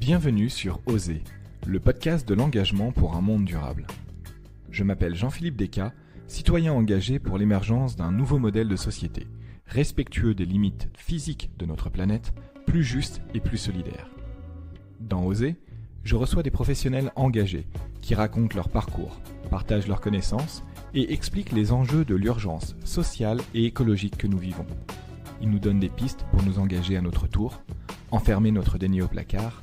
Bienvenue sur Oser, le podcast de l'engagement pour un monde durable. Je m'appelle Jean-Philippe Descas, citoyen engagé pour l'émergence d'un nouveau modèle de société, respectueux des limites physiques de notre planète, plus juste et plus solidaire. Dans Oser, je reçois des professionnels engagés qui racontent leur parcours, partagent leurs connaissances et expliquent les enjeux de l'urgence sociale et écologique que nous vivons. Ils nous donnent des pistes pour nous engager à notre tour, enfermer notre déni au placard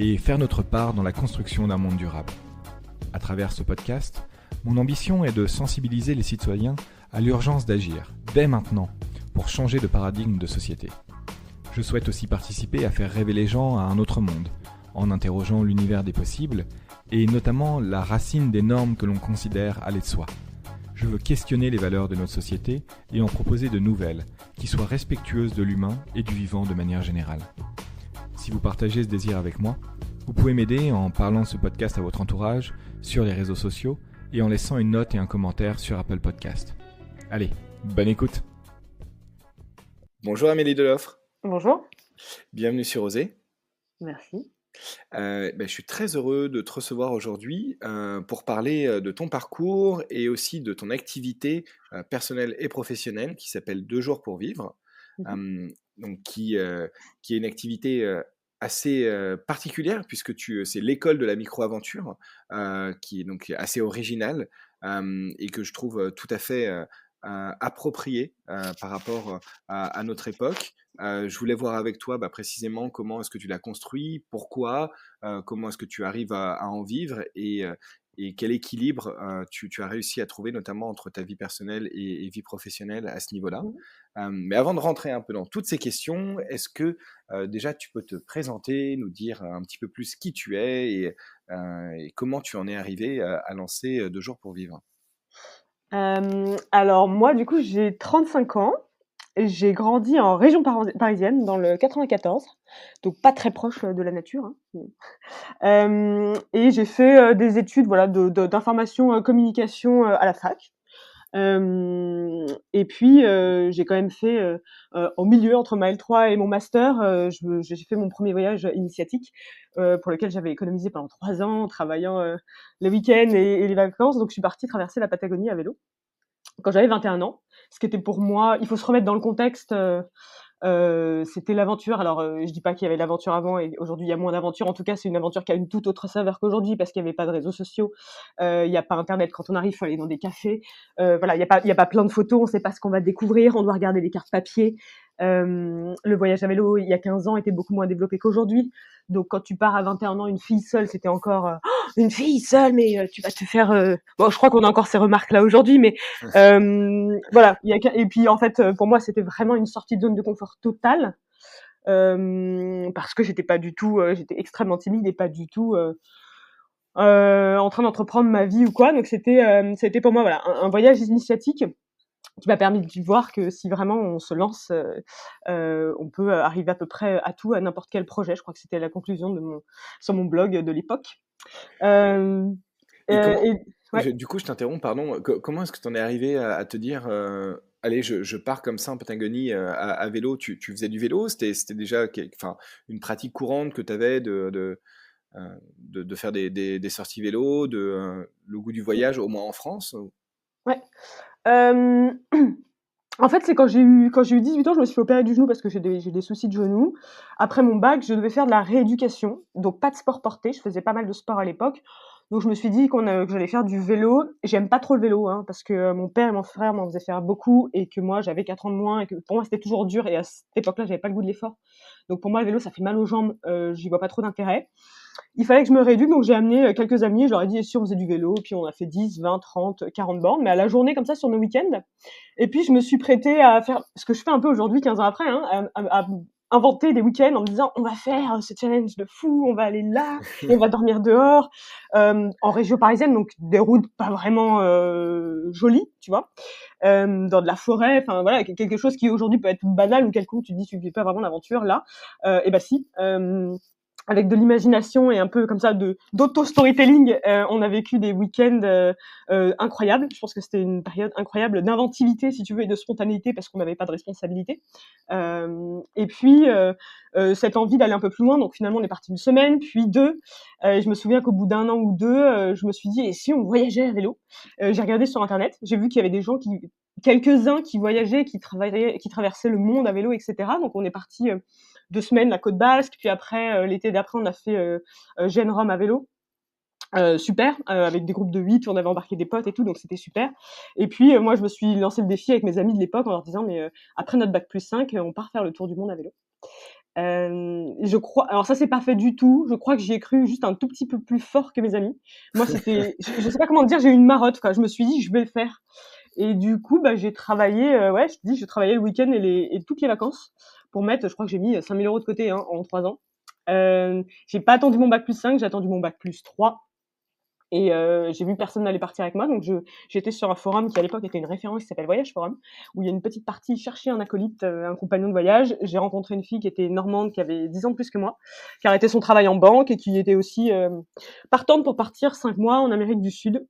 et faire notre part dans la construction d'un monde durable. À travers ce podcast, mon ambition est de sensibiliser les citoyens à l'urgence d'agir, dès maintenant, pour changer de paradigme de société. Je souhaite aussi participer à faire rêver les gens à un autre monde, en interrogeant l'univers des possibles, et notamment la racine des normes que l'on considère aller de soi. Je veux questionner les valeurs de notre société et en proposer de nouvelles, qui soient respectueuses de l'humain et du vivant de manière générale. Si vous partagez ce désir avec moi, vous pouvez m'aider en parlant de ce podcast à votre entourage, sur les réseaux sociaux, et en laissant une note et un commentaire sur Apple Podcast. Allez, bonne écoute. Bonjour Amélie Deloffre. Bonjour. Bienvenue sur Oser. Merci. Je suis très heureux de te recevoir aujourd'hui pour parler de ton parcours et aussi de ton activité personnelle et professionnelle qui s'appelle 2 jours pour vivre, donc qui est une activité assez particulière puisque c'est l'école de la micro-aventure qui est donc assez originale et que je trouve tout à fait appropriée par rapport à notre époque. Je voulais voir avec toi précisément comment est-ce que tu l'as construit, pourquoi, comment est-ce que tu arrives à en vivre et quel équilibre tu as réussi à trouver notamment entre ta vie personnelle et vie professionnelle à ce niveau-là. Mais avant de rentrer un peu dans toutes ces questions, est-ce que déjà tu peux te présenter, nous dire un petit peu plus qui tu es et comment tu en es arrivé à lancer 2 jours pour vivre? Alors moi, du coup, j'ai 35 ans. J'ai grandi en région parisienne, dans le 94, donc pas très proche de la nature, et j'ai fait des études d'information communication à la fac. Et puis j'ai quand même fait au milieu entre ma L3 et mon master, j'ai fait mon premier voyage initiatique pour lequel j'avais économisé pendant 3 ans en travaillant les week-ends et les vacances. Donc je suis partie traverser la Patagonie à vélo quand j'avais 21 ans, ce qui était pour moi, il faut se remettre dans le contexte, c'était l'aventure. Alors, je dis pas qu'il y avait l'aventure avant et aujourd'hui il y a moins d'aventure. En tout cas, c'est une aventure qui a une toute autre saveur qu'aujourd'hui parce qu'il y avait pas de réseaux sociaux, il y a pas internet. Quand on arrive, faut aller dans des cafés. Voilà, il y a pas plein de photos, on sait pas ce qu'on va découvrir, on doit regarder les cartes papier. Le voyage à vélo, il y a 15 ans, était beaucoup moins développé qu'aujourd'hui. Donc quand tu pars à 21 ans, une fille seule, c'était encore une fille seule, mais tu vas te faire. Bon, je crois qu'on a encore ces remarques là aujourd'hui, mais voilà. Et puis en fait, pour moi, c'était vraiment une sortie de zone de confort totale parce que j'étais j'étais extrêmement timide et pas du tout en train d'entreprendre ma vie ou quoi. Donc c'était pour moi voilà un voyage initiatique qui m'a permis de voir que si vraiment on se lance, on peut arriver à peu près à tout, à n'importe quel projet. Je crois que c'était la conclusion sur mon blog de l'époque. Et comment, Ouais. du coup, je t'interromps, pardon. Comment est-ce que tu en es arrivé à te dire, allez, je pars comme ça en Patagonie à vélo. Tu faisais du vélo? C'était déjà une pratique courante que tu avais de faire des sorties vélo, le goût du voyage, au moins en France? Ouais. En fait, c'est quand j'ai eu 18 ans, je me suis fait opérer du genou parce que j'ai des soucis de genou. Après mon bac, je devais faire de la rééducation, donc pas de sport porté. Je faisais pas mal de sport à l'époque. Donc je me suis dit que j'allais faire du vélo. J'aime pas trop le vélo, parce que mon père et mon frère m'en faisaient faire beaucoup et que moi j'avais 4 ans de moins et que pour moi c'était toujours dur et à cette époque-là, j'avais pas le goût de l'effort. Donc pour moi le vélo ça fait mal aux jambes, j'y vois pas trop d'intérêt. Il fallait que je me rééduque, donc j'ai amené quelques amis, je leur ai dit: «Et si on faisait du vélo?» Puis on a fait 10, 20, 30, 40 bornes, mais à la journée comme ça sur nos week-ends. Et puis je me suis prêtée à faire ce que je fais un peu aujourd'hui, 15 ans après, à inventer des week-ends en me disant: «On va faire ce challenge de fou, on va aller là et on va dormir dehors», en région parisienne, donc des routes pas vraiment jolies, tu vois? Dans de la forêt, enfin voilà, quelque chose qui aujourd'hui peut être banal ou quelconque, tu te dis: «Tu vis pas vraiment l'aventure là». Et bah si, avec de l'imagination et un peu comme ça d'auto-storytelling, on a vécu des week-ends incroyables. Je pense que c'était une période incroyable d'inventivité, si tu veux, et de spontanéité parce qu'on n'avait pas de responsabilité. Et puis cette envie d'aller un peu plus loin. Donc finalement, on est parti une semaine, puis deux. Je me souviens qu'au bout d'un an ou deux, je me suis dit, et si on voyageait à vélo? J'ai regardé sur Internet, j'ai vu qu'il y avait des gens quelques-uns qui voyageaient, qui traversaient le monde à vélo, etc. Donc on est parti 2 semaines la côte basque, puis après l'été d'après on a fait Gênes-Rome à vélo. Super, avec des groupes de 8, on avait embarqué des potes et tout, donc c'était super. Et puis moi je me suis lancé le défi avec mes amis de l'époque en leur disant mais après notre bac plus 5, on part faire le tour du monde à vélo. Je crois, alors ça c'est pas fait du tout, je crois que j'y ai cru juste un tout petit peu plus fort que mes amis. Moi c'était, je sais pas comment dire, j'ai eu une marotte, quoi. Je me suis dit je vais le faire. Et du coup, bah, j'ai travaillé, ouais, je te dis, j'ai travaillé le week-end et toutes les vacances pour mettre, je crois que j'ai mis 5 000 € de côté hein, en 3 ans. J'ai pas attendu mon bac plus 5, j'ai attendu mon bac plus 3. Et j'ai vu personne n'allait partir avec moi, donc j'étais sur un forum qui à l'époque était une référence qui s'appelle Voyage Forum, où il y a une petite partie chercher un acolyte, un compagnon de voyage. J'ai rencontré une fille qui était normande, qui avait 10 ans de plus que moi, qui a arrêté son travail en banque et qui était aussi partante pour partir 5 mois en Amérique du Sud,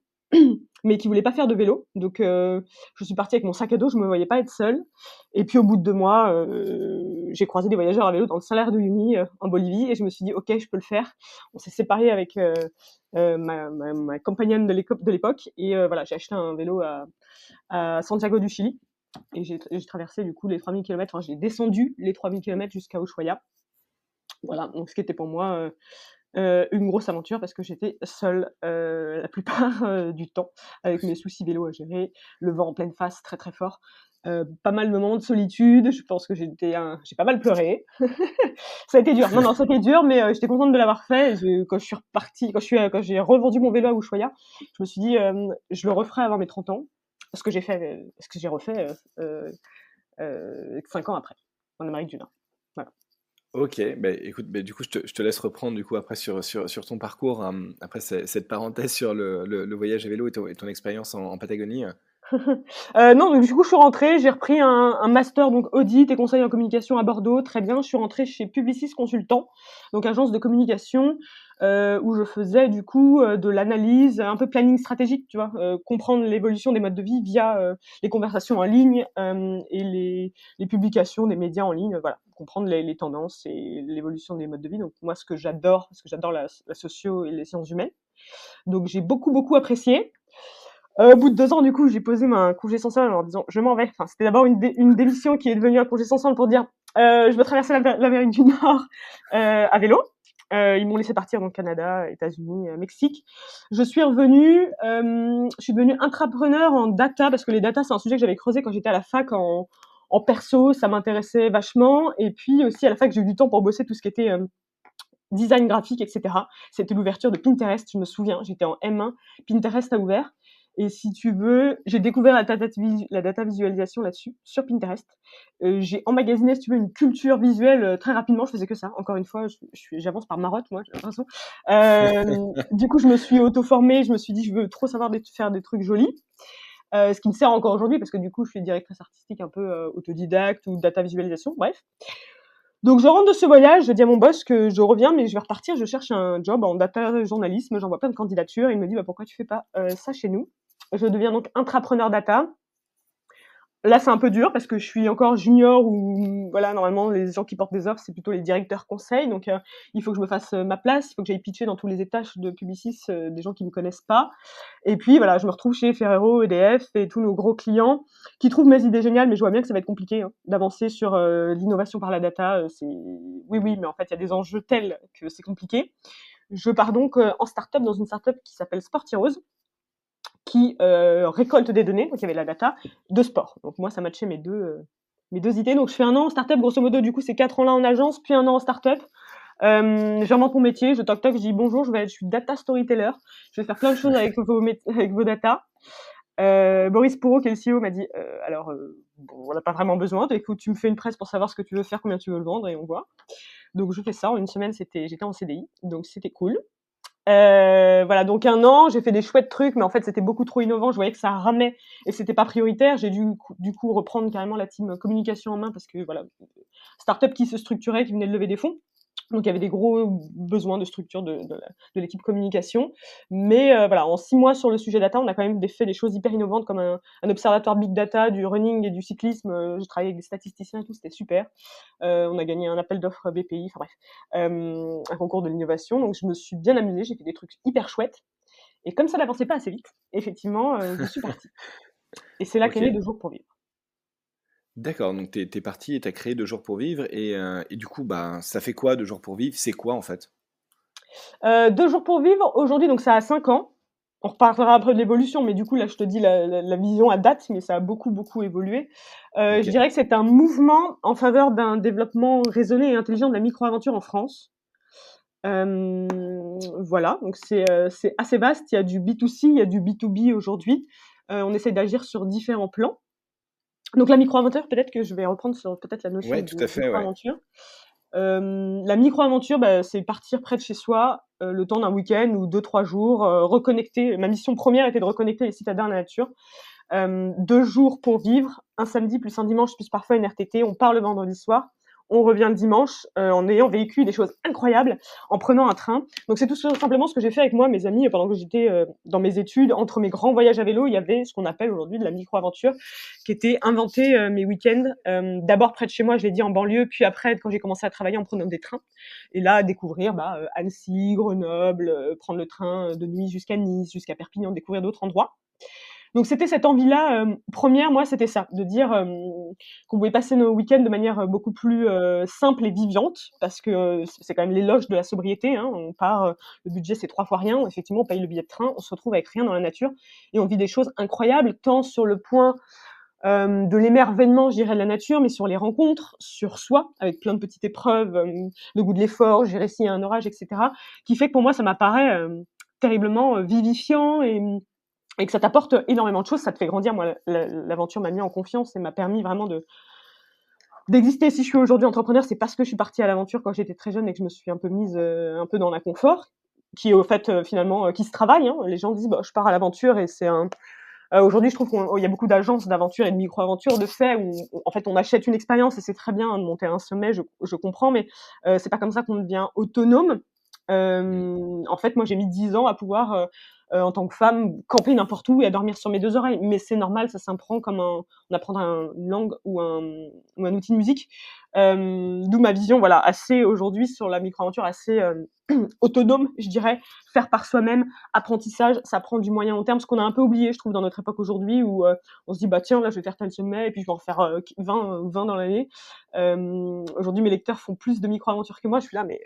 mais qui voulait pas faire de vélo. Donc je suis partie avec mon sac à dos, je me voyais pas être seule. Et puis au bout de 2 mois, j'ai croisé des voyageurs à vélo dans le Salar de Uyuni en Bolivie et je me suis dit ok, je peux le faire. On s'est séparés avec ma compagnonne de l'époque et voilà, j'ai acheté un vélo à Santiago du Chili et j'ai traversé du coup les 3000 km, enfin j'ai descendu les 3000 km jusqu'à Ushuaia. Voilà, donc ce qui était pour moi une grosse aventure parce que j'étais seule la plupart du temps avec mes soucis vélo à gérer, le vent en pleine face très très fort, pas mal de moments de solitude. Je pense que j'ai pas mal pleuré. Ça a été dur. Non, ça a été dur, mais j'étais contente de l'avoir fait. Quand je suis repartie, quand j'ai revendu mon vélo à Ushuaia, je me suis dit je le referai avant mes 30 ans. Ce que j'ai refait 5 ans après en Amérique du Nord. Voilà. Ok, bah, écoute, bah, du coup, je te laisse reprendre du coup après sur ton parcours, après cette parenthèse sur le voyage à vélo et ton expérience en Patagonie. Non, donc du coup, je suis rentrée, j'ai repris un master donc audit et conseil en communication à Bordeaux. Très bien, je suis rentrée chez Publicis Consultant, donc agence de communication, où je faisais du coup de l'analyse, un peu planning stratégique, tu vois, comprendre l'évolution des modes de vie via les conversations en ligne et les publications des médias en ligne, voilà, comprendre les tendances et l'évolution des modes de vie. Donc moi, ce que j'adore, parce que j'adore la socio et les sciences humaines, donc j'ai beaucoup apprécié. Au bout de 2 ans, du coup, j'ai posé un congé sans solde en leur disant je m'en vais. Enfin, c'était d'abord une démission qui est devenue un congé sans solde pour dire je veux traverser l'Amérique du Nord à vélo. Ils m'ont laissé partir donc Canada, États-Unis, Mexique. Je suis revenue, je suis devenue intrapreneur en data parce que les data c'est un sujet que j'avais creusé quand j'étais à la fac en perso, ça m'intéressait vachement. Et puis aussi à la fac j'ai eu du temps pour bosser tout ce qui était design graphique, etc. C'était l'ouverture de Pinterest, je me souviens, j'étais en M1, Pinterest a ouvert. Et si tu veux, j'ai découvert la data visualisation là-dessus, sur Pinterest. J'ai emmagasiné, si tu veux, une culture visuelle très rapidement. Je faisais que ça. Encore une fois, j'avance par marotte, moi, j'ai l'impression. Du coup, je me suis auto-formée. Je me suis dit, je veux trop savoir faire des trucs jolis. Ce qui me sert encore aujourd'hui, parce que du coup, je suis directrice artistique un peu autodidacte ou data visualisation, bref. Donc je rentre de ce voyage, je dis à mon boss que je reviens, mais je vais repartir, je cherche un job en data journalisme, j'envoie plein de candidatures. Il me dit bah, pourquoi tu fais pas ça chez nous? Je deviens donc intrapreneur data. Là, c'est un peu dur parce que je suis encore junior ou voilà, normalement les gens qui portent des offres, c'est plutôt les directeurs conseils. Donc il faut que je me fasse ma place, il faut que j'aille pitcher dans tous les étages de Publicis des gens qui me connaissent pas. Et puis voilà, je me retrouve chez Ferrero, EDF et tous nos gros clients qui trouvent mes idées géniales, mais je vois bien que ça va être compliqué d'avancer sur l'innovation par la data. Oui, mais en fait, il y a des enjeux tels que c'est compliqué. Je pars donc en start-up dans une start-up qui s'appelle Sportirose, qui récolte des données, donc il y avait la data, de sport. Donc moi, ça matchait mes deux idées. Donc je fais un an en start-up, grosso modo, du coup, c'est 4 ans là en agence, puis un an en start-up. J'invente mon métier, je toc, je dis bonjour, je suis data storyteller, je vais faire plein de choses avec vos data. Boris Pourreau, qui est le CEO, m'a dit alors, on n'a pas vraiment besoin, écoute, tu me fais une presse pour savoir ce que tu veux faire, combien tu veux le vendre, et on voit. Donc je fais ça, en une semaine, j'étais en CDI, donc c'était cool. Voilà, donc 1 an, j'ai fait des chouettes trucs, mais en fait, c'était beaucoup trop innovant. Je voyais que ça ramait et c'était pas prioritaire. J'ai dû, du coup, reprendre carrément la team communication en main parce que, voilà, start-up qui se structurait, qui venait de lever des fonds. Donc, il y avait des gros besoins de structure de l'équipe communication. Mais voilà, en 6 mois sur le sujet data, on a quand même fait des choses hyper innovantes comme un observatoire big data du running et du cyclisme. J'ai travaillé avec des statisticiens et tout, c'était super. On a gagné un appel d'offres BPI, enfin bref, un concours de l'innovation. Donc, je me suis bien amusée, j'ai fait des trucs hyper chouettes. Et comme ça n'avançait pas assez vite, effectivement, je suis partie. Et c'est là qu'est né OK. 2 jours pour vivre. D'accord, donc tu es parti et tu as créé 2 jours pour vivre et du coup, bah, ça fait quoi 2 jours pour vivre? C'est quoi en fait? 2 jours pour vivre, aujourd'hui, donc ça a 5 ans. On reparlera après de l'évolution, mais du coup, là, je te dis la vision à date, mais ça a beaucoup, beaucoup évolué. Je OK. dirais que c'est un mouvement en faveur d'un développement raisonné et intelligent de la micro-aventure en France. Voilà, donc c'est assez vaste. Il y a du B2C, il y a du B2B aujourd'hui. On essaie d'agir sur différents plans. Donc la micro-aventure, peut-être que je vais reprendre sur peut-être la notion Ouais, de tout à fait, ouais. micro-aventure. La micro-aventure, bah, c'est partir près de chez soi, le temps d'un week-end ou 2-3 jours, reconnecter. Ma mission première était de reconnecter les citadins à la nature. 2 jours pour vivre, un samedi plus un dimanche plus parfois une RTT. On part le vendredi soir, on revient le dimanche, en ayant vécu des choses incroyables, en prenant un train. Donc c'est tout simplement ce que j'ai fait avec moi, mes amis, pendant que j'étais dans mes études. Entre mes grands voyages à vélo, il y avait ce qu'on appelle aujourd'hui de la micro-aventure, qui était inventer mes week-ends. D'abord près de chez moi, je l'ai dit, en banlieue, puis après, quand j'ai commencé à travailler, en prenant des trains. Et là, découvrir Annecy, Grenoble, prendre le train de nuit jusqu'à Nice, jusqu'à Perpignan, découvrir d'autres endroits. Donc c'était cette envie-là, première, moi, c'était ça, de dire qu'on pouvait passer nos week-ends de manière beaucoup plus simple et vivante, parce que c'est quand même l'éloge de la sobriété. Hein. On part, le budget c'est 3 fois rien. Effectivement, on paye le billet de train, on se retrouve avec rien dans la nature et on vit des choses incroyables, tant sur le point de l'émerveillement, je dirais, de la nature, mais sur les rencontres, sur soi, avec plein de petites épreuves, le goût de l'effort, gérer s'il y a un orage, etc., qui fait que pour moi, ça m'apparaît terriblement vivifiant et que ça t'apporte énormément de choses, ça te fait grandir. Moi, l'aventure m'a mis en confiance et m'a permis vraiment d'exister. Si je suis aujourd'hui entrepreneur, c'est parce que je suis partie à l'aventure quand j'étais très jeune et que je me suis un peu mise un peu dans l'inconfort, qui est au fait finalement qui se travaille. Hein. Les gens disent, bah, je pars à l'aventure et c'est un. Aujourd'hui, je trouve qu'il y a beaucoup d'agences d'aventure et de micro-aventures de fait où en fait on achète une expérience et c'est très bien de monter un sommet, je comprends, mais c'est pas comme ça qu'on devient autonome. En fait, moi, j'ai mis 10 ans à pouvoir, en tant que femme, camper n'importe où et à dormir sur mes 2 oreilles. Mais c'est normal, ça s'apprend comme on apprendre une langue ou un outil de musique. D'où ma vision, voilà, assez aujourd'hui sur la micro-aventure, assez autonome, je dirais, faire par soi-même, apprentissage, ça prend du moyen long terme, ce qu'on a un peu oublié, je trouve, dans notre époque aujourd'hui, où on se dit, bah tiens, là, je vais faire tel sommet, et puis je vais en faire 20 dans l'année. Aujourd'hui, mes lecteurs font plus de micro-aventures que moi, je suis là, mais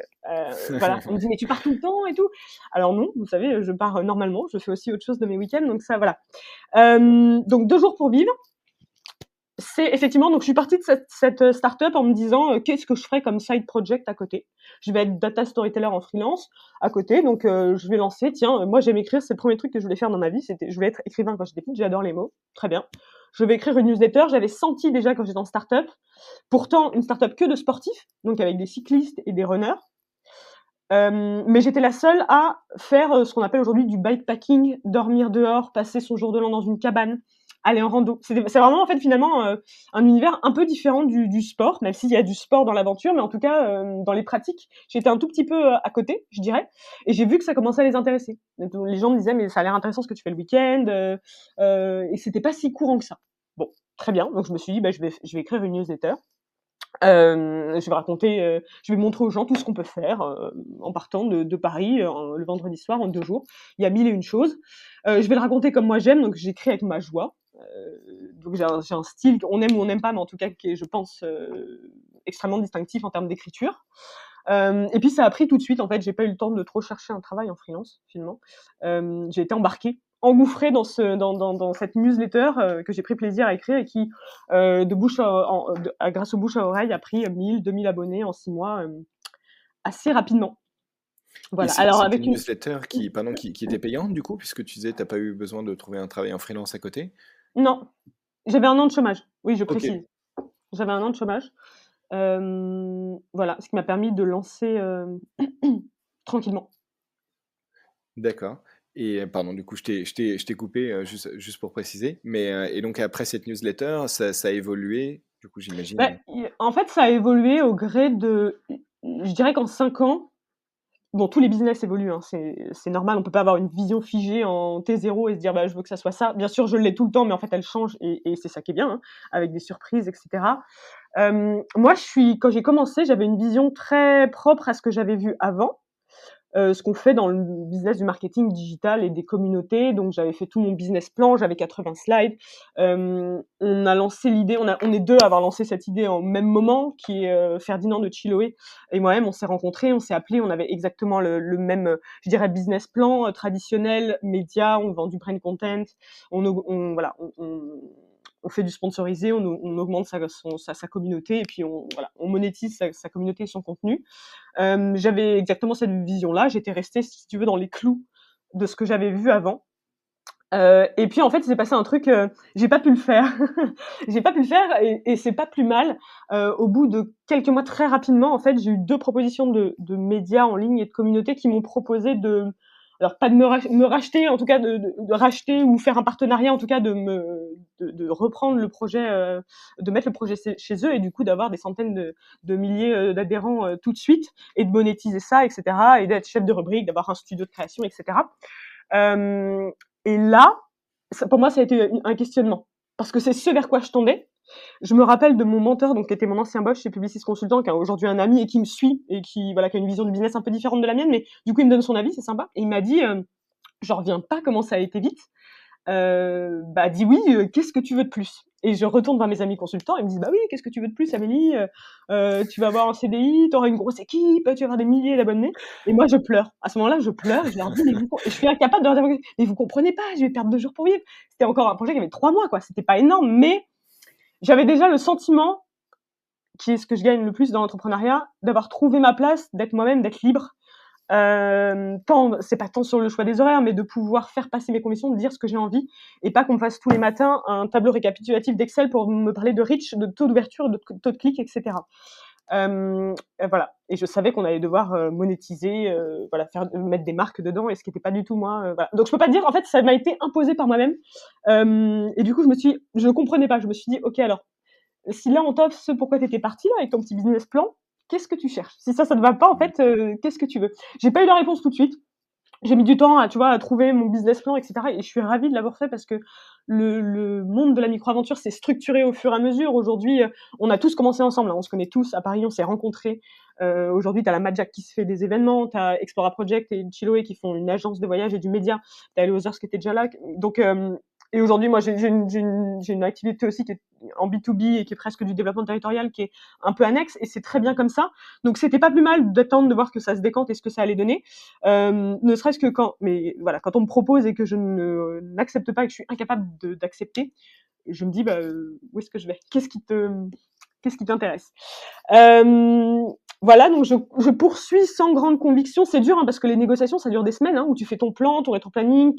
voilà, on me dit, mais tu pars tout le temps et tout. Alors non, vous savez, je pars normalement, je fais aussi autre chose de mes week-ends, donc ça, voilà. Donc 2 jours pour vivre. C'est effectivement, donc je suis partie de cette start-up en me disant qu'est-ce que je ferais comme side project à côté. Je vais être data storyteller en freelance à côté, donc je vais lancer. Tiens, moi j'aime écrire, c'est le premier truc que je voulais faire dans ma vie. Je voulais être écrivain quand j'étais petite, j'adore les mots, très bien. Je vais écrire une newsletter. J'avais senti déjà quand j'étais en start-up, pourtant une start-up que de sportifs, donc avec des cyclistes et des runners. Mais j'étais la seule à faire ce qu'on appelle aujourd'hui du bikepacking, dormir dehors, passer son jour de l'an dans une cabane, aller en rando. C'est vraiment en fait finalement un univers un peu différent du sport, même s'il y a du sport dans l'aventure, mais en tout cas dans les pratiques, j'étais un tout petit peu à côté, je dirais, et j'ai vu que ça commençait à les intéresser. Donc, les gens me disaient mais ça a l'air intéressant ce que tu fais le week-end, et c'était pas si courant que ça. Bon, très bien, donc je me suis dit bah, je vais écrire une newsletter. Je vais raconter, je vais montrer aux gens tout ce qu'on peut faire en partant de Paris le vendredi soir en 2 jours. Il y a 1000 et une choses. Je vais le raconter comme moi j'aime, donc j'écris avec ma joie. Donc j'ai un style qu'on aime ou on n'aime pas, mais en tout cas qui est, je pense, extrêmement distinctif en termes d'écriture. Et puis ça a pris tout de suite. En fait, j'ai pas eu le temps de trop chercher un travail en freelance finalement. J'ai été embarquée, engouffrée dans cette newsletter que j'ai pris plaisir à écrire et qui, grâce au bouche à oreille, a pris 1000-2000 abonnés en 6 mois, assez rapidement. Et Voilà. Alors c'était avec une une newsletter qui était payante du coup, puisque tu disais tu pas eu besoin de trouver un travail en freelance à côté? non, j'avais 1 an de chômage. Oui, je OK, précise. J'avais 1 an de chômage. Voilà, ce qui m'a permis de lancer tranquillement. d'accord. Et pardon, du coup, je t'ai coupé juste pour préciser. Mais et donc après cette newsletter, ça a évolué, du coup, Bah, j'imagine. en fait, ça a évolué au gré je dirais qu'en 5 ans, bon, tous les business évoluent, hein, c'est normal, on peut pas avoir une vision figée en T0 et se dire: «Bah, je veux que ça soit ça». Bien sûr, je l'ai tout le temps, mais en fait, elle change et c'est ça qui est bien, hein, avec des surprises et cetera. Moi, quand j'ai commencé, j'avais une vision très propre à ce que j'avais vu avant. Ce qu'on fait dans le business du marketing digital et des communautés. Donc j'avais fait tout mon business plan, j'avais 80 slides. On a lancé l'idée, on est 2 à avoir lancé cette idée en même moment, qui est, Ferdinand de Chiloé et moi-même. On s'est rencontrés, on s'est appelés, on avait exactement le même, je dirais business plan, traditionnel, média, on vend du brand content, voilà, on fait du sponsorisé, on augmente sa communauté et puis on monétise sa communauté et son contenu. J'avais exactement cette vision-là. J'étais restée, si tu veux, dans les clous de ce que j'avais vu avant. Et puis en fait, il s'est passé un truc, j'ai pas pu le faire. J'ai pas pu le faire et c'est pas plus mal. Au bout de quelques mois, très rapidement, en fait, j'ai eu 2 propositions de médias en ligne et de communautés qui m'ont proposé alors pas de me racheter, en tout cas de racheter ou faire un partenariat, en tout cas de reprendre le projet, de mettre le projet chez eux et du coup d'avoir des centaines de milliers, d'adhérents, tout de suite et de monétiser ça et cetera et d'être chef de rubrique, d'avoir un studio de création et cetera. Et là, pour moi, ça a été un questionnement. Parce que c'est ce vers quoi je tendais. Je me rappelle de mon mentor, donc qui était mon ancien boss chez Publicis Consultant, qui est aujourd'hui un ami et qui me suit et qui a une vision du business un peu différente de la mienne, mais du coup il me donne son avis, c'est sympa. Et il m'a dit, j'en reviens pas comment ça a été vite. Dis oui, qu'est-ce que tu veux de plus? Et je retourne vers mes amis consultants, ils me disent bah oui, qu'est-ce que tu veux de plus, Amélie? Tu vas avoir un CDI, tu auras une grosse équipe, tu vas avoir des milliers d'abonnés. Et moi je pleure. À ce moment-là, je pleure, je leur dis et je suis incapable de leur dire mais vous comprenez pas, je vais perdre 2 jours pour vivre. C'était encore un projet qui avait 3 mois, quoi. C'était pas énorme, mais j'avais déjà le sentiment, qui est ce que je gagne le plus dans l'entrepreneuriat, d'avoir trouvé ma place, d'être moi-même, d'être libre. C'est pas tant sur le choix des horaires, mais de pouvoir faire passer mes convictions, de dire ce que j'ai envie, et pas qu'on me fasse tous les matins un tableau récapitulatif d'Excel pour me parler de reach, de taux d'ouverture, de taux de clic, etc. Voilà. Et je savais qu'on allait devoir monétiser, mettre des marques dedans, et ce qui n'était pas du tout moi. Voilà. Donc je peux pas dire, en fait, ça m'a été imposé par moi-même. Et du coup, je comprenais pas. Je me suis dit, ok, alors, si là on t'offre ce pourquoi t'étais partie là avec ton petit business plan, qu'est-ce que tu cherches? Si ça ne va pas, en fait, qu'est-ce que tu veux? J'ai pas eu la réponse tout de suite. J'ai mis du temps à trouver mon business plan, etc. Et je suis ravie de l'avoir fait parce que le monde de la micro-aventure s'est structuré au fur et à mesure. Aujourd'hui, on a tous commencé ensemble, hein. On se connaît tous. À Paris, on s'est rencontrés. Aujourd'hui, tu as la Madjack qui se fait des événements, tu as Explora Project et Chiloé qui font une agence de voyage et du média. Tu as les Others qui étaient déjà là. Donc, et aujourd'hui, moi, j'ai une activité aussi qui est en B2B et qui est presque du développement territorial, qui est un peu annexe, et c'est très bien comme ça. Donc, c'était pas plus mal d'attendre de voir que ça se décante et ce que ça allait donner. Ne serait-ce que quand on me propose et que je n'accepte pas et que je suis incapable d'accepter, je me dis où est-ce que je vais? Qu'est-ce qui t'intéresse? Voilà, donc je poursuis sans grande conviction. C'est dur, hein, parce que les négociations, ça dure des semaines, hein, où tu fais ton plan, ton rétro-planning,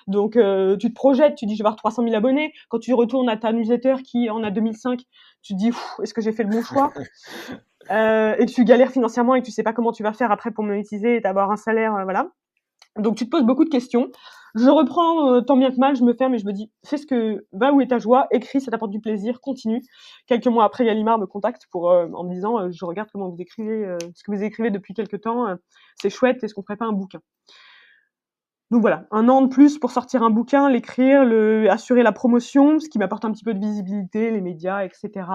donc tu te projettes, tu dis je vais avoir 300 000 abonnés. Quand tu retournes à ta newsletter qui en a 2005, tu te dis est-ce que j'ai fait le bon choix? Et tu galères financièrement et que tu sais pas comment tu vas faire après pour monétiser et avoir un salaire, voilà. Donc tu te poses beaucoup de questions. Je reprends tant bien que mal, je me ferme et je me dis va où est ta joie, écris, ça t'apporte du plaisir, continue. Quelques mois après, Gallimard me contacte en me disant je regarde comment vous écrivez, ce que vous écrivez depuis quelques temps, c'est chouette, est-ce qu'on ferait pas un bouquin? Donc voilà, 1 an de plus pour sortir un bouquin, l'écrire, assurer la promotion, ce qui m'apporte un petit peu de visibilité, les médias, etc.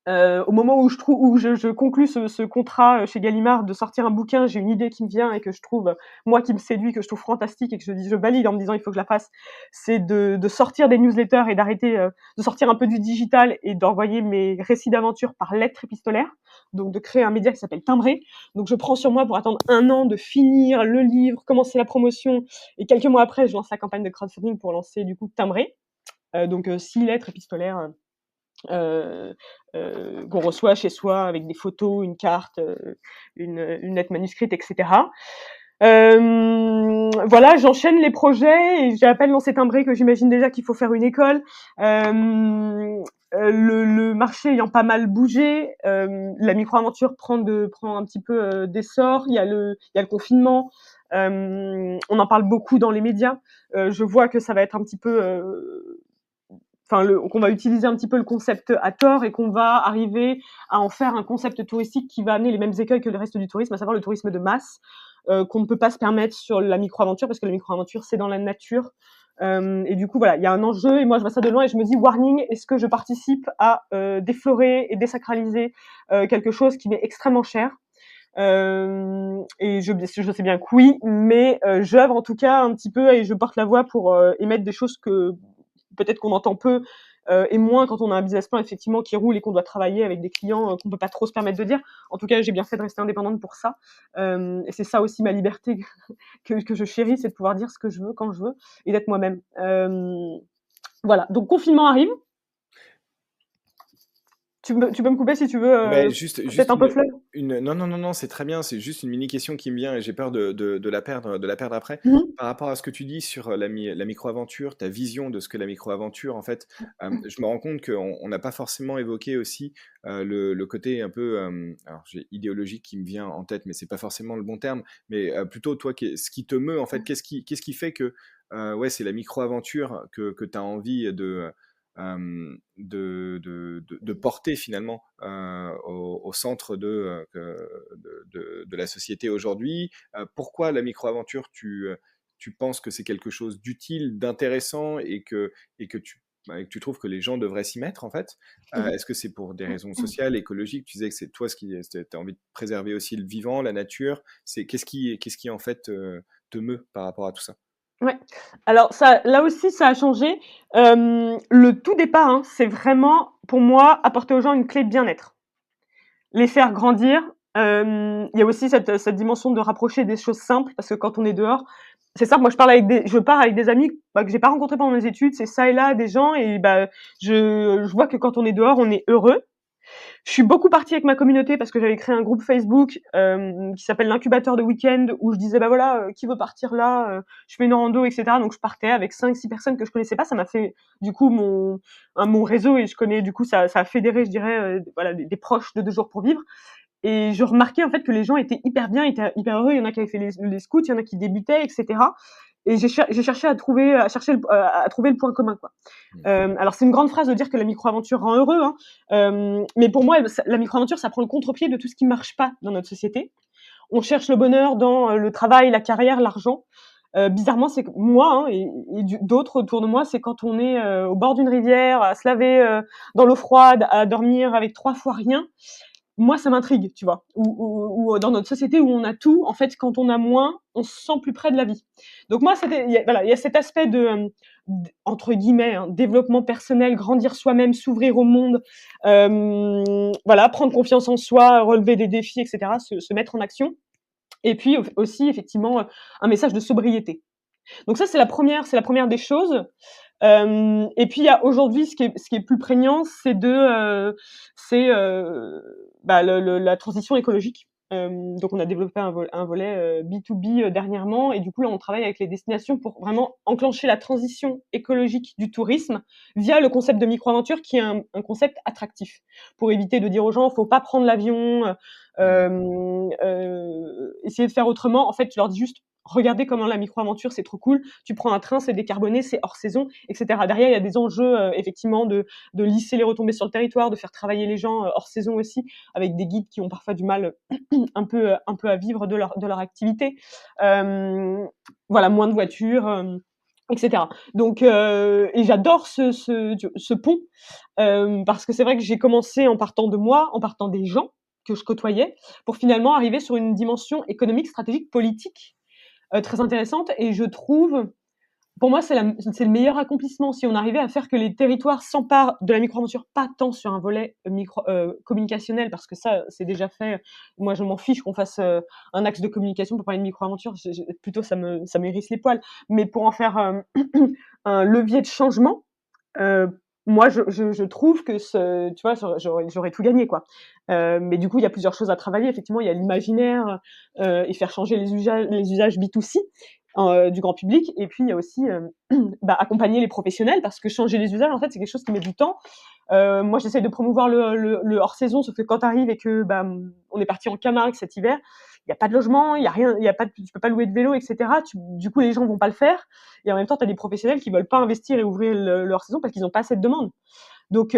Au moment où je conclus ce contrat chez Gallimard de sortir un bouquin, j'ai une idée qui me vient et que je trouve, moi qui me séduit, que je trouve fantastique et que je valide en me disant il faut que je la fasse. C'est de sortir des newsletters et d'arrêter, de sortir un peu du digital et d'envoyer mes récits d'aventure par lettre épistolaire. Donc de créer un média qui s'appelle Timbré. Donc je prends sur moi pour attendre 1 an de finir le livre, commencer la promotion, et quelques mois après, je lance la campagne de crowdfunding pour lancer du coup Timbré. Donc 6 lettres épistolaires. Qu'on reçoit chez soi avec des photos, une carte, une lettre manuscrite, etc. Voilà, j'enchaîne les projets et j'ai à peine lancé Timbré que j'imagine déjà qu'il faut faire une école. Le marché ayant pas mal bougé, la micro-aventure prend un petit peu d'essor. Il y a le confinement. On en parle beaucoup dans les médias. Je vois que ça va être un petit peu qu'on va utiliser un petit peu le concept à tort et qu'on va arriver à en faire un concept touristique qui va amener les mêmes écueils que le reste du tourisme, à savoir le tourisme de masse, qu'on ne peut pas se permettre sur la micro-aventure, parce que la micro-aventure, c'est dans la nature. Et du coup, voilà, il y a un enjeu, et moi, je vois ça de loin et je me dis, warning, est-ce que je participe à déflorer et désacraliser quelque chose qui m'est extrêmement cher? Et je sais bien que oui, mais j'œuvre en tout cas un petit peu et je porte la voix pour émettre des choses que peut-être qu'on entend peu et moins quand on a un business plan effectivement qui roule et qu'on doit travailler avec des clients qu'on peut pas trop se permettre de dire. En tout cas, j'ai bien fait de rester indépendante pour ça. Et c'est ça aussi ma liberté que je chéris, c'est de pouvoir dire ce que je veux quand je veux et d'être moi-même. Voilà. Donc confinement arrive. Tu peux me couper si tu veux. Ouais, juste Peut-être un peu fleuve. non, c'est très bien, c'est juste une mini question qui me vient et j'ai peur de la perdre après. Mhm. Par rapport à ce que tu dis sur la micro-aventure, ta vision de ce que la micro-aventure, en fait, je me rends compte qu'on n'a pas forcément évoqué aussi le côté un peu, alors j'ai idéologique qui me vient en tête, mais c'est pas forcément le bon terme, mais plutôt toi, ce qui te meut, en fait, qu'est-ce qui fait que ouais, c'est la micro-aventure que tu as envie de porter finalement au centre de la société aujourd'hui. Pourquoi la micro-aventure, tu penses que c'est quelque chose d'utile, d'intéressant et que tu trouves que les gens devraient s'y mettre en fait? Est-ce que c'est pour des raisons sociales, écologiques? Tu disais que c'est toi tu as envie de préserver aussi le vivant, la nature. Qu'est-ce qui en fait te meut par rapport à tout ça? Ouais. Alors ça, là aussi, ça a changé. Le tout départ, hein, c'est vraiment, pour moi, apporter aux gens une clé de bien-être. Les faire grandir. Il y a aussi cette dimension de rapprocher des choses simples, parce que quand on est dehors, c'est simple. Moi, je pars avec des amis que j'ai pas rencontrés pendant mes études. C'est ça et là des gens, et je vois que quand on est dehors, on est heureux. Je suis beaucoup partie avec ma communauté parce que j'avais créé un groupe Facebook qui s'appelle l'incubateur de week-end où je disais bah voilà qui veut partir là, je fais une rando etc. Donc je partais avec 5-6 personnes que je connaissais pas. Ça m'a fait du coup mon réseau et je connais du coup ça a fédéré je dirais voilà des proches de 2 jours pour vivre. Et je remarquais en fait que les gens étaient hyper bien, étaient hyper heureux. Il y en a qui avaient fait les scouts, il y en a qui débutaient, etc. Et j'ai cherché à trouver le point commun, quoi. Alors c'est une grande phrase de dire que la micro-aventure rend heureux, hein. Mais pour moi, la micro-aventure, ça prend le contre-pied de tout ce qui marche pas dans notre société. On cherche le bonheur dans le travail, la carrière, l'argent. Bizarrement, c'est que moi d'autres autour de moi, c'est quand on est au bord d'une rivière, à se laver dans l'eau froide, à dormir avec 3 fois rien. Moi, ça m'intrigue, tu vois. Ou dans notre société où on a tout, en fait, quand on a moins, on se sent plus près de la vie. Donc moi, il y a cet aspect entre guillemets, hein, développement personnel, grandir soi-même, s'ouvrir au monde, voilà, prendre confiance en soi, relever des défis, etc., se mettre en action. Et puis aussi, effectivement, un message de sobriété. Donc ça, c'est la première des choses. Et puis il y a aujourd'hui ce qui est plus prégnant, c'est la transition écologique. Donc on a développé un volet B2B dernièrement, et du coup là on travaille avec les destinations pour vraiment enclencher la transition écologique du tourisme via le concept de micro-aventure qui est un concept attractif, pour éviter de dire aux gens faut pas prendre l'avion, essayer de faire autrement. En fait, tu leur dis juste regardez comment la micro-aventure, c'est trop cool. Tu prends un train, c'est décarboné, c'est hors saison, etc. Derrière, il y a des enjeux, effectivement, de lisser les retombées sur le territoire, de faire travailler les gens hors saison aussi, avec des guides qui ont parfois du mal un peu à vivre de leur activité. Voilà, moins de voitures, etc. Donc, et j'adore ce pont, parce que c'est vrai que j'ai commencé en partant de moi, en partant des gens que je côtoyais, pour finalement arriver sur une dimension économique, stratégique, politique, très intéressante. Et je trouve, pour moi, c'est le meilleur accomplissement si on arrivait à faire que les territoires s'emparent de la micro-aventure, pas tant sur un volet communicationnel, parce que ça, c'est déjà fait. Moi, je m'en fiche qu'on fasse un axe de communication pour parler de micro-aventure. Plutôt, ça m'hérisse les poils. Mais pour en faire un levier de changement, moi, je trouve que tu vois, j'aurais tout gagné, quoi. Mais du coup, il y a plusieurs choses à travailler. Effectivement, il y a l'imaginaire et faire changer les usages B2C du grand public. Et puis, il y a aussi accompagner les professionnels, parce que changer les usages, en fait, c'est quelque chose qui met du temps. Moi, j'essaye de promouvoir le hors-saison, sauf que quand tu arrives et que on est parti en Camargue cet hiver, il y a pas de logement, il y a rien, il y a pas, tu peux pas louer de vélo, etc. Du coup, les gens vont pas le faire. Et en même temps, tu as des professionnels qui veulent pas investir et ouvrir le hors-saison parce qu'ils ont pas assez de demande. Donc,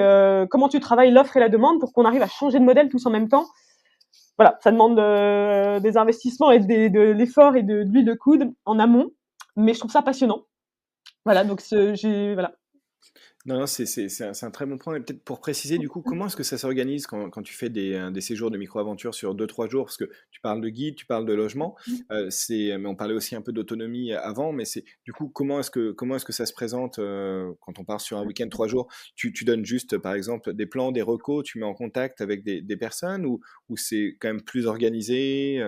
comment tu travailles l'offre et la demande pour qu'on arrive à changer de modèle tous en même temps? Voilà, ça demande des investissements et de l'effort et de l'huile de coude en amont, mais je trouve ça passionnant. Voilà, donc voilà. Non, non, c'est un très bon point. Et peut-être pour préciser, du coup, comment est-ce que ça s'organise quand tu fais des séjours de micro-aventure sur 2, 3 jours? Parce que tu parles de guide, tu parles de logement, mais on parlait aussi un peu d'autonomie avant, mais du coup, comment est-ce que ça se présente quand on part sur un week-end 3 jours? Tu donnes juste, par exemple, des plans, des recos, tu mets en contact avec des personnes ou c'est quand même plus organisé?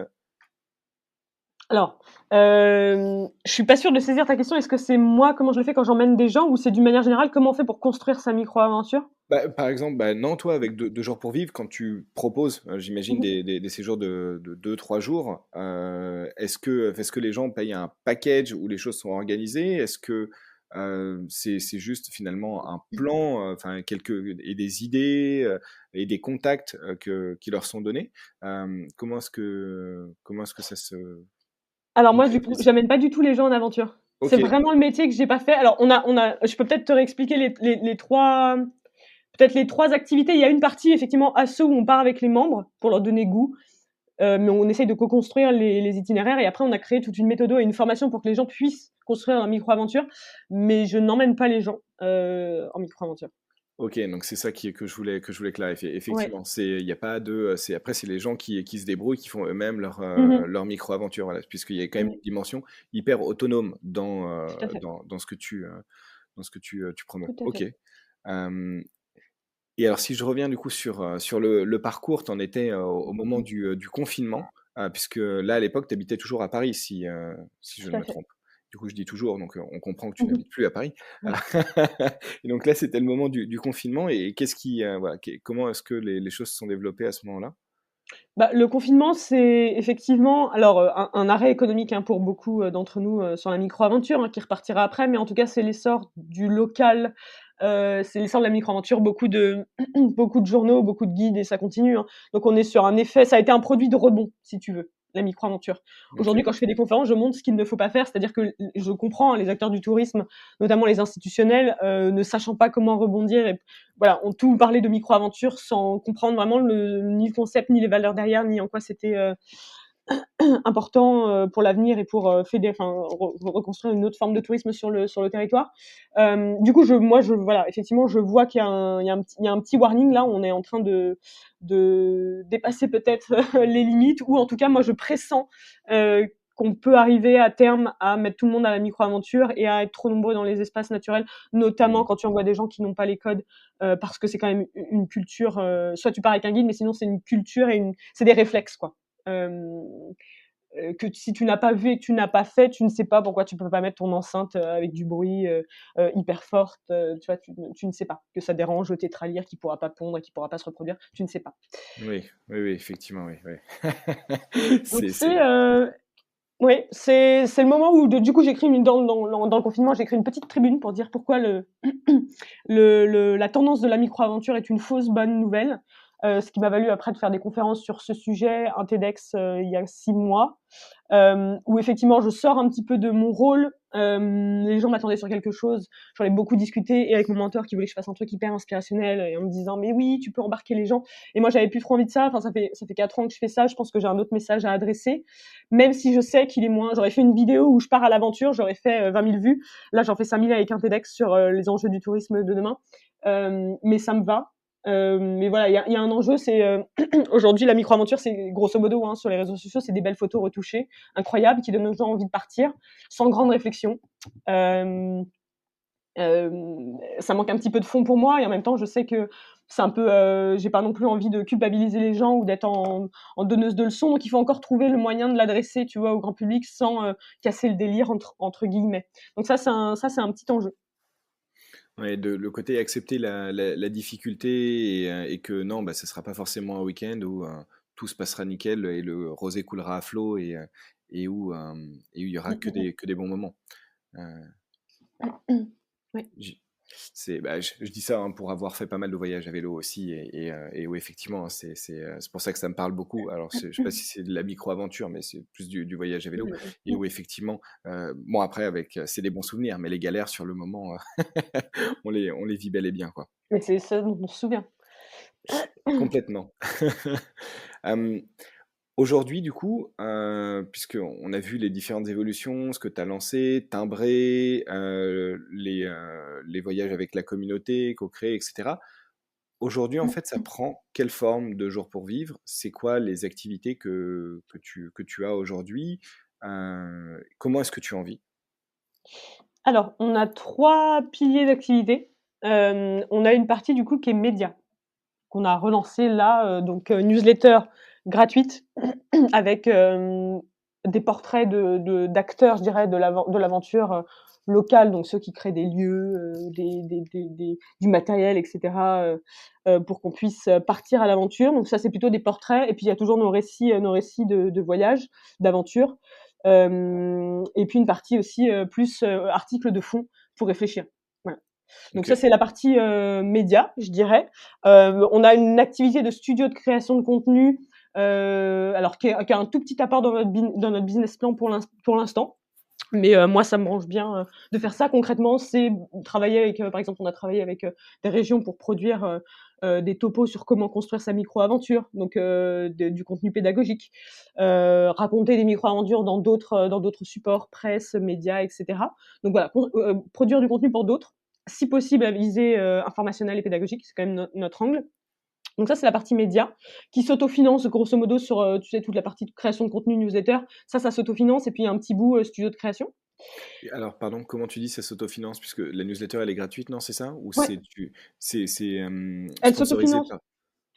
Alors, je suis pas sûre de saisir ta question. Est-ce que c'est moi, comment je le fais quand j'emmène des gens, ou c'est d'une manière générale, comment on fait pour construire sa micro-aventure? Bah, par exemple, bah, non, toi, avec 2 jours pour vivre, quand tu proposes, j'imagine, Mmh. des séjours de 2, 3 jours, est-ce que les gens payent un package où les choses sont organisées? Est-ce que c'est juste finalement un plan, enfin, et des idées et des contacts qui leur sont donnés? Comment est-ce que ça se Alors moi, du coup, concrétise? j'amène pas du tout les gens en aventure. C'est Ok, vraiment le métier que j'ai pas fait. Alors je peux peut-être te réexpliquer les 3, peut-être les 3 activités. Il y a une partie effectivement asso où on part avec les membres pour leur donner goût, mais on essaye de co-construire les itinéraires, et après on a créé toute une méthode et une formation pour que les gens puissent construire leur micro-aventure, mais je n'emmène pas les gens, en micro-aventure. ok, donc c'est ça que je voulais clarifier. Ouais. Effectivement, il y a pas de, après c'est les gens qui se débrouillent, qui font eux-mêmes Mmh. leur micro-aventure, voilà, puisqu'il y a quand même Ouais, une dimension hyper autonome tout à fait, dans ce que tu promeux. tout à Ok. fait. Euh, et alors si je reviens du coup sur le parcours, tu en étais au moment du confinement, puisque là à l'époque tu habitais toujours à Paris, si je Tout ne à me fait. trompe. Du coup je dis toujours, donc on comprend que tu Mmh. n'habites plus à Paris. Ouais. Et donc là c'était le moment du confinement et voilà, comment est-ce que les choses se sont développées à ce moment-là? Le confinement, c'est effectivement, alors, un arrêt économique, hein, pour beaucoup, d'entre nous, sur la micro-aventure, hein, qui repartira après, mais en tout cas, c'est l'essor du local, c'est l'essor de la micro-aventure, beaucoup de beaucoup de journaux, beaucoup de guides, et ça continue, hein. Donc on est sur un effet, ça a été un produit de rebond, si tu veux, la micro-aventure. Ok, Aujourd'hui, quand je fais des conférences, je montre ce qu'il ne faut pas faire, c'est-à-dire que je comprends, hein, les acteurs du tourisme, notamment les institutionnels, ne sachant pas comment rebondir, et voilà, ont tout parlé de micro-aventure sans comprendre vraiment ni le concept, ni les valeurs derrière, ni en quoi c'était important pour l'avenir et pour reconstruire une autre forme de tourisme sur le territoire. Du coup, voilà, effectivement, je vois qu'il y a il y a un petit warning là. On est en train de dépasser peut-être les limites, ou en tout cas, moi, je pressens qu'on peut arriver à terme à mettre tout le monde à la micro-aventure et à être trop nombreux dans les espaces naturels, notamment mm, quand tu envoies des gens qui n'ont pas les codes, parce que c'est quand même une culture. Soit tu pars avec un guide, mais sinon c'est une culture et c'est des réflexes, quoi. Que si tu n'as pas vu et que tu n'as pas fait, tu ne sais pas pourquoi tu peux pas mettre ton enceinte avec du bruit hyper forte. Tu vois, tu ne sais pas que ça dérange le tétralire qui pourra pas pondre et qui pourra pas se reproduire. Tu ne sais pas. oui, oui, oui, effectivement, oui, oui. Donc C'est oui, c'est le moment où du coup j'écris dans le confinement, j'écris une petite tribune pour dire pourquoi la tendance de la micro-aventure est une fausse bonne nouvelle. Ce qui m'a valu après de faire des conférences sur ce sujet, un TEDx il y a 6 mois, où effectivement je sors un petit peu de mon rôle. Les gens m'attendaient sur quelque chose, j'en ai beaucoup discuté, et avec mon mentor qui voulait que je fasse un truc hyper inspirationnel, et en me disant mais oui, tu peux embarquer les gens. Et moi j'avais plus trop envie de ça. Enfin, ça fait 4 ans que je fais ça. Je pense que j'ai un autre message à adresser, même si je sais qu'il est moins. J'aurais fait une vidéo où je pars à l'aventure, j'aurais fait 20 000 vues. Là j'en fais 5 000 avec un TEDx sur les enjeux du tourisme de demain. Mais ça me va. Mais voilà, il y a un enjeu, c'est aujourd'hui la micro-aventure, c'est grosso modo, hein, sur les réseaux sociaux, c'est des belles photos retouchées, incroyables, qui donnent aux gens envie de partir, sans grande réflexion. Euh, Ça manque un petit peu de fond pour moi, et en même temps, je sais que c'est un peu, j'ai pas non plus envie de culpabiliser les gens ou d'être en donneuse de leçons, donc il faut encore trouver le moyen de l'adresser, tu vois, au grand public sans casser le délire entre guillemets. Donc ça c'est un petit enjeu. ouais, le côté accepter la difficulté et que non, bah, ce sera pas forcément un week-end où tout se passera nickel et le rosé coulera à flot et où il y aura Mm, mm, que des bons moments. Euh, mm. Ouais. Je dis ça, hein, pour avoir fait pas mal de voyages à vélo aussi, et oui, effectivement, c'est pour ça que ça me parle beaucoup. Alors, je sais pas si c'est de la micro-aventure, mais c'est plus du voyage à vélo. Et où effectivement, bon après, c'est des bons souvenirs, mais les galères sur le moment, on les vit bel et bien, quoi. Mais c'est ça dont on se souvient. Complètement. Hem, Aujourd'hui, du coup, puisqu'on a vu les différentes évolutions, ce que tu as lancé, Timbré, les voyages avec la communauté, co-créer, et cetera. Aujourd'hui, en fait, ça prend quelle forme de jour pour vivre? C'est quoi les activités que tu as aujourd'hui? Comment est-ce que tu en vis? Alors, on a 3 piliers d'activité. On a une partie du coup qui est média, qu'on a relancée là, donc newsletter gratuite avec, des portraits d'acteurs, je dirais, de l'aventure, locale, donc ceux qui créent des lieux, du matériel et cetera, pour qu'on puisse, partir à l'aventure. Donc ça, c'est plutôt des portraits et puis il y a toujours nos récits de voyage, d'aventure. Et puis une partie aussi, plus, articles de fond pour réfléchir. Voilà. Donc ça, OK. c'est la partie, média, je dirais. On a une activité de studio de création de contenu, alors qui a un tout petit apport dans notre business plan pour l'instant. Mais moi, ça me branche bien, de faire ça. Concrètement, c'est travailler avec, par exemple, on a travaillé avec, des régions pour produire, des topos sur comment construire sa micro-aventure, donc du contenu pédagogique. Raconter des micro-aventures dans d'autres supports, presse, médias et cetera. Donc voilà, produire du contenu pour d'autres, si possible à visée, informationnelle et pédagogique, c'est quand même notre angle. Donc ça, c'est la partie média qui s'autofinance grosso modo sur, tu sais, toute la partie de création de contenu newsletter. Ça s'autofinance et puis il y a un petit bout, studio de création. Et alors, pardon, comment tu dis ça s'autofinance? Puisque la newsletter, elle est gratuite, non, c'est ça? Ou Ouais, elle sponsorisé s'autofinance par...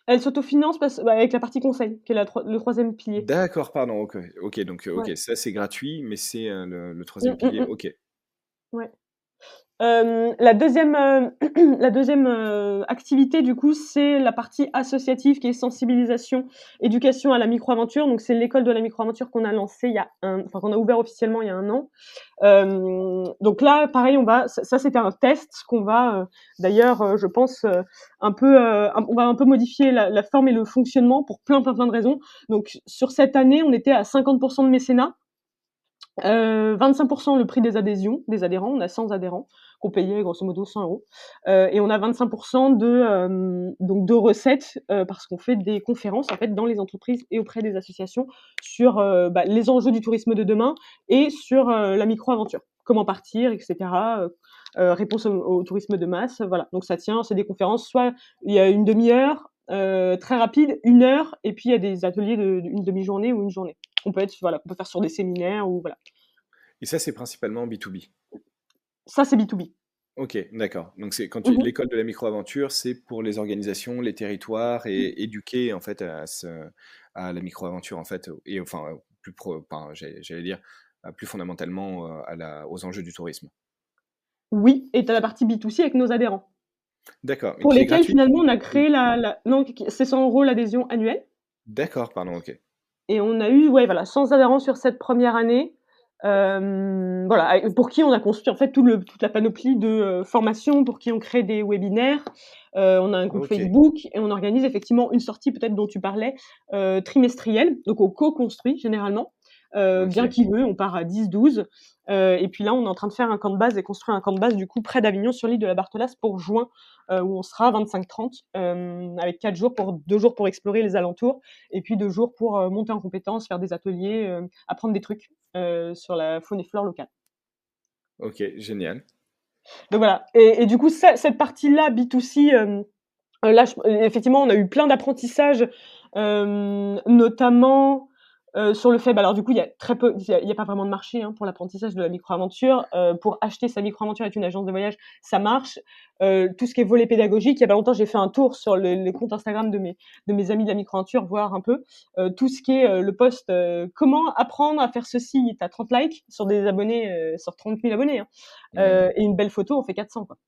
elle s'autofinance avec la partie conseil, qui est le 3e pilier. D'accord, pardon, OK. OK, donc Ouais. OK, ça c'est gratuit, mais c'est, le Mmh, 3e mmh pilier, mh. OK. Ouais. La deuxième la 2e, activité du coup, c'est la partie associative qui est sensibilisation, éducation à la micro-aventure. Donc c'est l'école de la micro-aventure qu'on a lancée qu'on a ouvert officiellement il y a 1 an. Donc là, pareil, ça c'était un test qu'on va, d'ailleurs, je pense, on va un peu modifier la forme et le fonctionnement pour plein de raisons. Donc sur cette année, on était à 50 de mécénat. 25% le prix des adhésions, des adhérents. On a 100 adhérents qu'on payait grosso modo 100 €. Et on a 25% donc de recettes, parce qu'on fait des conférences en fait dans les entreprises et auprès des associations sur les enjeux du tourisme de demain et sur la micro-aventure. Comment partir, etc. Réponse au tourisme de masse. Voilà. Donc c'est des conférences, soit il y a une demi-heure, très rapide, 1 heure, et puis il y a des ateliers d'une demi-journée ou une journée. On peut faire sur des séminaires ou voilà. Et ça, c'est principalement B2B? Ça, c'est B2B. OK, d'accord. Donc c'est quand Mmh. l'école de la micro-aventure, c'est pour les organisations, les territoires et éduquer en fait à la micro-aventure en fait, et enfin, enfin, j'allais dire, plus fondamentalement, aux enjeux du tourisme. Oui, et tu as la partie B2C avec nos adhérents, D'accord, et pour qui est lesquels gratuite? finalement on a créé non, c'est 100 € l'adhésion annuelle. D'accord, pardon, OK. Et on a eu, ouais, voilà, 100 adhérents sur cette première année. Voilà, pour qui on a construit en fait toute la panoplie de formations, pour qui on crée des webinaires. On a un groupe OK, Facebook et on organise effectivement une sortie, peut-être dont tu parlais, trimestrielle, donc on co-construit généralement. Bien OK. qui veut, on part à 10-12. Et puis là, on est en train de faire un camp de base et construire un camp de base du coup près d'Avignon sur l'île de la Barthelasse pour juin, où on sera 25-30, avec 4 jours 2 jours pour explorer les alentours et puis 2 jours pour monter en compétences, faire des ateliers, apprendre des trucs sur la faune et flore locale. OK, génial. Donc voilà, et du coup cette partie-là B2C, là effectivement on a eu plein d'apprentissages, notamment, sur le fait, alors du coup il y a très peu, il y a pas vraiment de marché, hein, pour l'apprentissage de la micro-aventure. Pour acheter sa micro-aventure avec une agence de voyage, ça marche. Tout ce qui est volet pédagogique, il y a pas longtemps j'ai fait un tour sur les comptes Instagram de mes amis de la micro-aventure, voir un peu, tout ce qui est, le post, comment apprendre à faire ceci, tu as 30 likes sur des abonnés, sur 30 000 abonnés, hein. Mmh, Et une belle photo, on fait 400 quoi.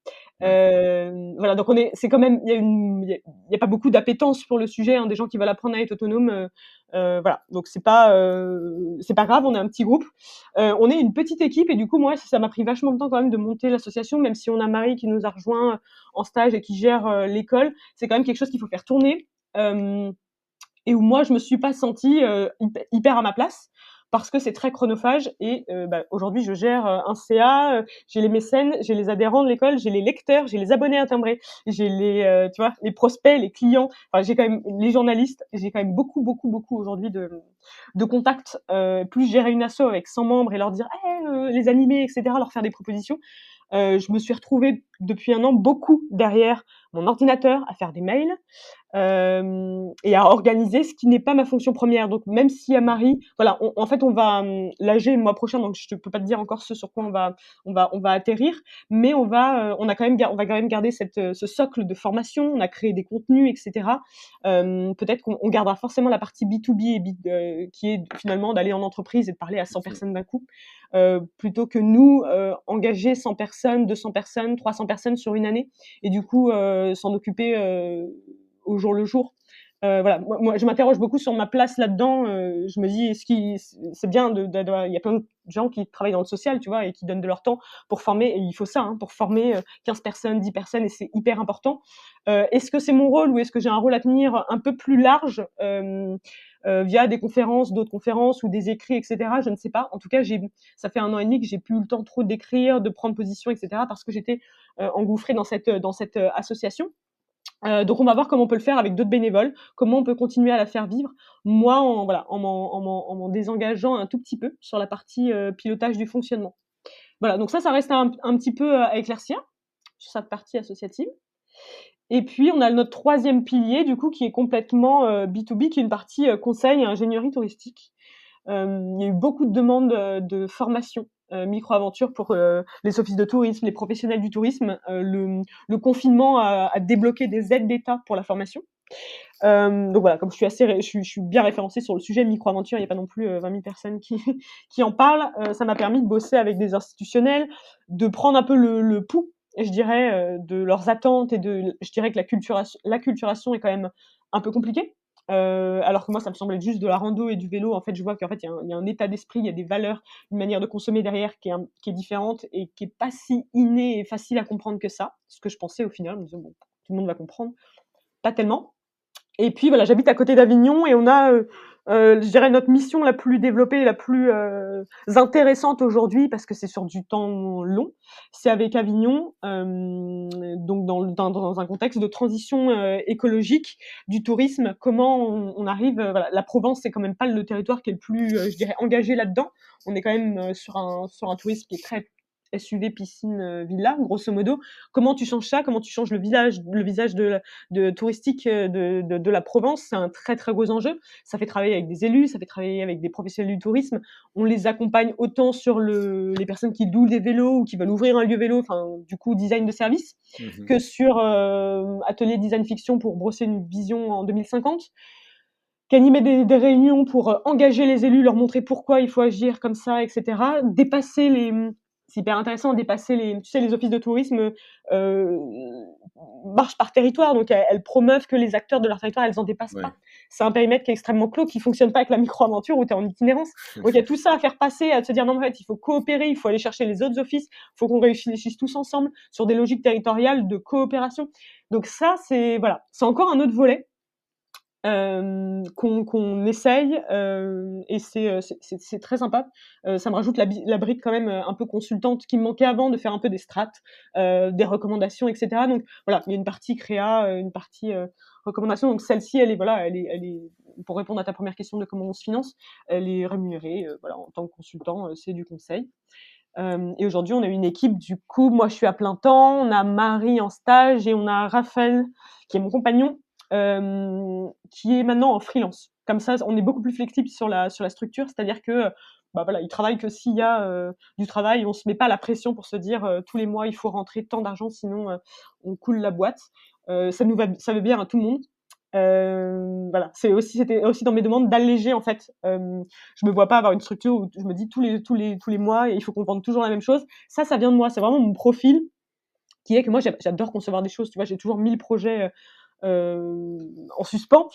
ouais. Voilà, donc c'est quand même, il y a pas beaucoup d'appétence pour le sujet, hein, des gens qui veulent apprendre à être autonomes, Voilà, donc c'est pas grave, on est un petit groupe. On est une petite équipe et du coup, moi, ça m'a pris vachement de temps quand même de monter l'association, même si on a Marie qui nous a rejoint en stage et qui gère l'école. C'est quand même quelque chose qu'il faut faire tourner. Et où moi, je me suis pas sentie hyper à ma place parce que c'est très chronophage et aujourd'hui, je gère un CA, j'ai les mécènes, j'ai les adhérents de l'école, j'ai les lecteurs, j'ai les abonnés à timbrer, j'ai les tu vois, les prospects, les clients, enfin j'ai quand même les journalistes, j'ai quand même beaucoup aujourd'hui de contacts. Plus gérer une asso avec 100 membres et leur dire les animer, etc., leur faire des propositions. Je me suis retrouvée depuis un an beaucoup derrière mon ordinateur à faire des mails, et à organiser ce qui n'est pas ma fonction première. Donc même si à Marie, voilà, en fait on va l'AG le mois prochain, donc je peux pas te dire encore ce sur quoi on va atterrir, mais on va on va quand même garder ce socle de formation. On a créé des contenus, etc. Peut-être qu'on gardera forcément la partie B2B et qui est finalement d'aller en entreprise et de parler à 100 personnes d'un coup, plutôt que nous engager 100 personnes, 200 personnes, 300 personnes sur une année et du coup s'en occuper au jour le jour. Voilà, moi, je m'interroge beaucoup sur ma place là-dedans. Je me dis, c'est bien il y a plein de gens qui travaillent dans le social, tu vois, et qui donnent de leur temps pour former. Et il faut ça, hein, pour former 15 personnes, 10 personnes, et c'est hyper important. Est-ce que c'est mon rôle ou est-ce que j'ai un rôle à tenir un peu plus large via des conférences, d'autres conférences ou des écrits, etc. Je ne sais pas. En tout cas, ça fait 1 an et demi que j'ai plus eu le temps trop d'écrire, de prendre position, etc. parce que j'étais engouffrée dans cette association. Donc on va voir comment on peut le faire avec d'autres bénévoles, comment on peut continuer à la faire vivre. Moi, en m'en désengageant un tout petit peu sur la partie pilotage du fonctionnement. Voilà, donc ça reste un petit peu à éclaircir sur cette partie associative. Et puis on a notre 3e pilier du coup qui est complètement B2B, qui est une partie conseil et ingénierie touristique. Il y a eu beaucoup de demandes de formation micro-aventure pour les offices de tourisme, les professionnels du tourisme. Le confinement a débloqué des aides d'État pour la formation. Donc voilà, comme je suis bien référencée sur le sujet micro-aventure, il n'y a pas non plus 20 000 personnes qui en parlent. Ça m'a permis de bosser avec des institutionnels, de prendre un peu le pouls, je dirais, de leurs attentes et je dirais que l'acculturation est quand même un peu compliquée. Alors que moi, ça me semblait juste de la rando et du vélo. En fait, je vois qu'en fait, il y a un état d'esprit, il y a des valeurs, une manière de consommer derrière qui est différente et qui est pas si innée et facile à comprendre que ça. Ce que je pensais au final, en me disant, bon, tout le monde va comprendre. Pas tellement. Et puis voilà, j'habite à côté d'Avignon et on a, je dirais, notre mission la plus développée, la plus intéressante aujourd'hui, parce que c'est sur du temps long, c'est avec Avignon, donc dans un contexte de transition écologique du tourisme. Comment on arrive, voilà, la Provence, c'est quand même pas le territoire qui est le plus, je dirais, engagé là-dedans. On est quand même sur un tourisme qui est très SUV, piscine, villa, grosso modo. Comment tu changes ça? Comment tu changes le visage de touristique de la Provence? C'est un très très gros enjeu. Ça fait travailler avec des élus, ça fait travailler avec des professionnels du tourisme. On les accompagne autant sur les personnes qui louent des vélos ou qui veulent ouvrir un lieu vélo, enfin du coup design de service, que sur atelier design fiction pour brosser une vision en 2050. Qu'animer des réunions pour engager les élus, leur montrer pourquoi il faut agir comme ça, etc. C'est hyper intéressant, dépasser les offices de tourisme marchent par territoire, donc elles promeuvent que les acteurs de leur territoire, elles en dépassent pas. C'est un périmètre qui est extrêmement clos, qui fonctionne pas avec la micro-aventure où tu es en itinérance. Donc il y a tout ça à faire passer, à se dire non, en fait, il faut coopérer, il faut aller chercher les autres offices, il faut qu'on réfléchisse tous ensemble sur des logiques territoriales de coopération. Donc ça, c'est encore un autre volet qu'on essaye, et c'est très sympa. Ça me rajoute la brique quand même un peu consultante qui me manquait avant, de faire un peu des strates, des recommandations, etc. Donc voilà, il y a une partie créa, une partie recommandation. Donc celle-ci, elle est, pour répondre à ta première question de comment on se finance, elle est rémunérée, en tant que consultant, c'est du conseil. Et aujourd'hui, on a une équipe, du coup, moi je suis à plein temps, on a Marie en stage et on a Raphaël, qui est mon compagnon, qui est maintenant en freelance. Comme ça, on est beaucoup plus flexible sur la structure, c'est-à-dire que il travaille que s'il y a du travail, on se met pas la pression pour se dire tous les mois il faut rentrer tant d'argent, sinon on coule la boîte. Ça veut bien à tout le monde. C'était aussi dans mes demandes d'alléger en fait. Je me vois pas avoir une structure où je me dis tous les mois il faut qu'on vende toujours la même chose. Ça vient de moi, c'est vraiment mon profil qui est que moi j'adore concevoir des choses. Tu vois, j'ai toujours 1000 projets en suspens.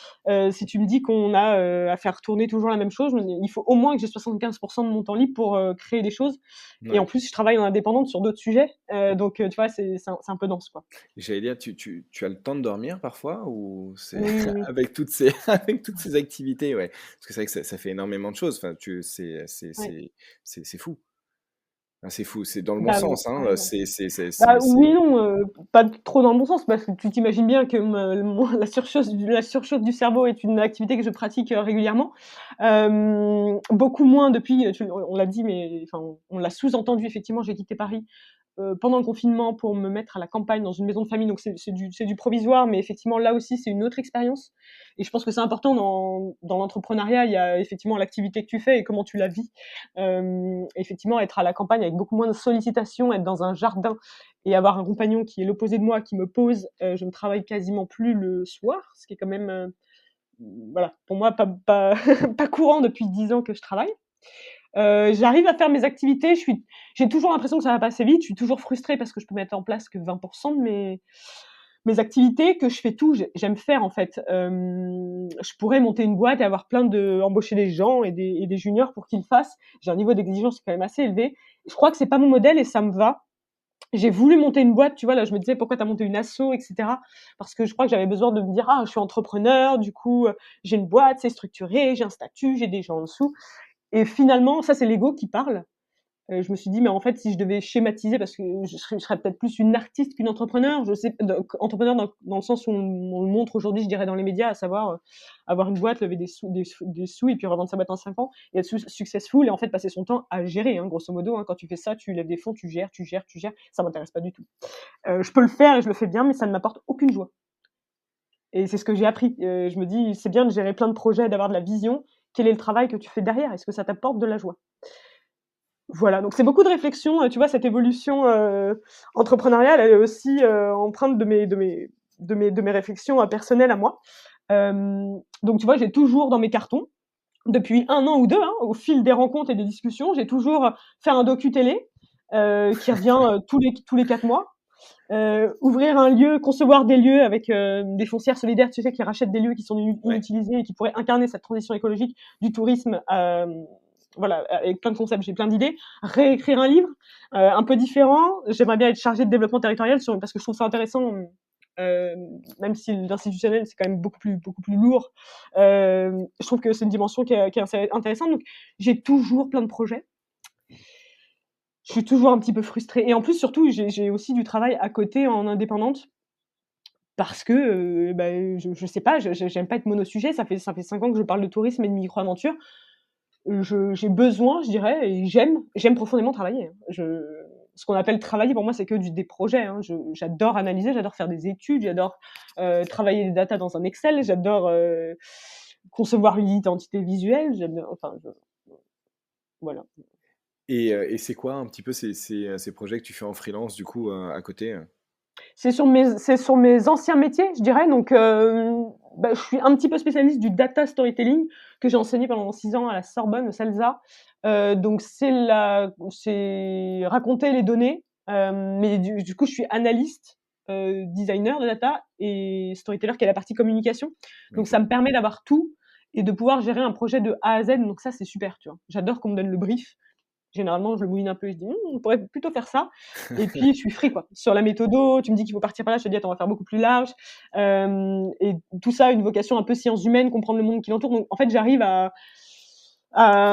Si tu me dis qu'on a à faire tourner toujours la même chose, il faut au moins que j'ai 75% de mon temps libre pour créer des choses. Et en Ouais. plus, je travaille en indépendante sur d'autres sujets. Donc, tu vois, c'est un peu dense, quoi. J'allais dire, tu as le temps de dormir parfois ou c'est Oui, oui, oui. avec toutes ces avec toutes ces activités, ouais. Parce que c'est vrai que ça fait énormément de choses. Enfin, Ouais. c'est fou. Enfin, c'est fou, c'est dans le bon Bah, sens, hein, ouais. c'est Bah, oui, non, pas trop dans le bon sens, parce que tu t'imagines bien que la surchauffe du cerveau est une activité que je pratique régulièrement. Beaucoup moins depuis, on l'a dit, mais enfin, on l'a sous-entendu, effectivement, j'ai quitté Paris pendant le confinement pour me mettre à la campagne dans une maison de famille, donc c'est du provisoire, mais effectivement là aussi c'est une autre expérience. Et je pense que c'est important dans l'entrepreneuriat, il y a effectivement l'activité que tu fais et comment tu la vis. Effectivement, être à la campagne avec beaucoup moins de sollicitations, être dans un jardin et avoir un compagnon qui est l'opposé de moi, qui me pose, je ne travaille quasiment plus le soir, ce qui est quand même, voilà, pour moi pas pas courant depuis 10 ans que je travaille. J'arrive à faire mes activités, j'ai toujours l'impression que ça va passer vite, je suis toujours frustrée parce que je peux mettre en place que 20% de mes activités, que je fais tout, j'aime faire en fait. Je pourrais monter une boîte et avoir embaucher des gens et des juniors pour qu'ils le fassent. J'ai un niveau d'exigence quand même assez élevé. Je crois que c'est pas mon modèle et ça me va. J'ai voulu monter une boîte, tu vois, là je me disais pourquoi tu as monté une asso, etc. Parce que je crois que j'avais besoin de me dire, ah, je suis entrepreneur, du coup, j'ai une boîte, c'est structuré, j'ai un statut, j'ai des gens en dessous. Et finalement, ça c'est l'ego qui parle. Je me suis dit: «Mais en fait, si je devais schématiser», parce que je serais peut-être plus une artiste qu'une entrepreneur, je sais, donc entrepreneur dans le sens où on le montre aujourd'hui, je dirais, dans les médias, à savoir, avoir une boîte, lever des sous et puis revendre sa boîte en 5 ans et être successful et en fait passer son temps à gérer, hein, grosso modo, hein. Quand tu fais ça, tu lèves des fonds, tu gères, tu gères, tu gères. Ça m'intéresse pas du tout. Je peux le faire et je le fais bien, mais ça ne m'apporte aucune joie et c'est ce que j'ai appris. Je me dis: «C'est bien de gérer plein de projets, d'avoir de la vision. Quel est le travail que tu fais derrière? Est-ce que ça t'apporte de la joie?» Voilà, donc c'est beaucoup de réflexion, tu vois, cette évolution, entrepreneuriale, elle est aussi, empreinte de mes réflexions, personnelles à moi. Donc tu vois, j'ai toujours dans mes cartons, depuis 1 an ou 2, hein, au fil des rencontres et des discussions, j'ai toujours, faire un docu télé, qui revient, tous les 4 mois. Ouvrir un lieu, concevoir des lieux avec, des foncières solidaires, tu sais, qui rachètent des lieux qui sont Ouais. inutilisés et qui pourraient incarner cette transition écologique du tourisme, voilà, avec plein de concepts, j'ai plein d'idées. Réécrire un livre, un peu différent. J'aimerais bien être chargée de développement territorial parce que je trouve ça intéressant, même si l'institutionnel, c'est quand même beaucoup plus lourd. Je trouve que c'est une dimension qui est assez intéressante. Donc j'ai toujours plein de projets. Je suis toujours un petit peu frustrée et en plus, surtout, j'ai aussi du travail à côté en indépendante parce que, bah, je sais pas, j'aime pas être monosujet. Ça fait 5 ans que je parle de tourisme et de micro-aventure. J'ai besoin, je dirais, et j'aime profondément travailler, hein. Ce qu'on appelle travailler pour moi, c'est que des projets, hein. J'adore analyser, j'adore faire des études, j'adore, travailler des datas dans un Excel, j'adore, concevoir une identité visuelle, j'adore enfin je voilà. Et c'est quoi un petit peu ces projets que tu fais en freelance du coup, à côté? C'est sur mes anciens métiers, je dirais. Donc, bah, je suis un petit peu spécialiste du data storytelling que j'ai enseigné pendant 6 ans à la Sorbonne, au CELSA. Donc c'est raconter les données, mais du coup, je suis analyste, designer de data et storyteller qui est la partie communication. Donc OK. ça me permet d'avoir tout et de pouvoir gérer un projet de A à Z. Donc ça, c'est super, tu vois? J'adore qu'on me donne le brief. Généralement, je le mouline un peu, je dis: on pourrait plutôt faire ça» et puis je suis free, quoi. Sur la méthodo, tu me dis qu'il faut partir par là, je te dis: «Attends, on va faire beaucoup plus large». Et tout ça a une vocation un peu sciences humaines, comprendre le monde qui l'entoure. Donc en fait, j'arrive à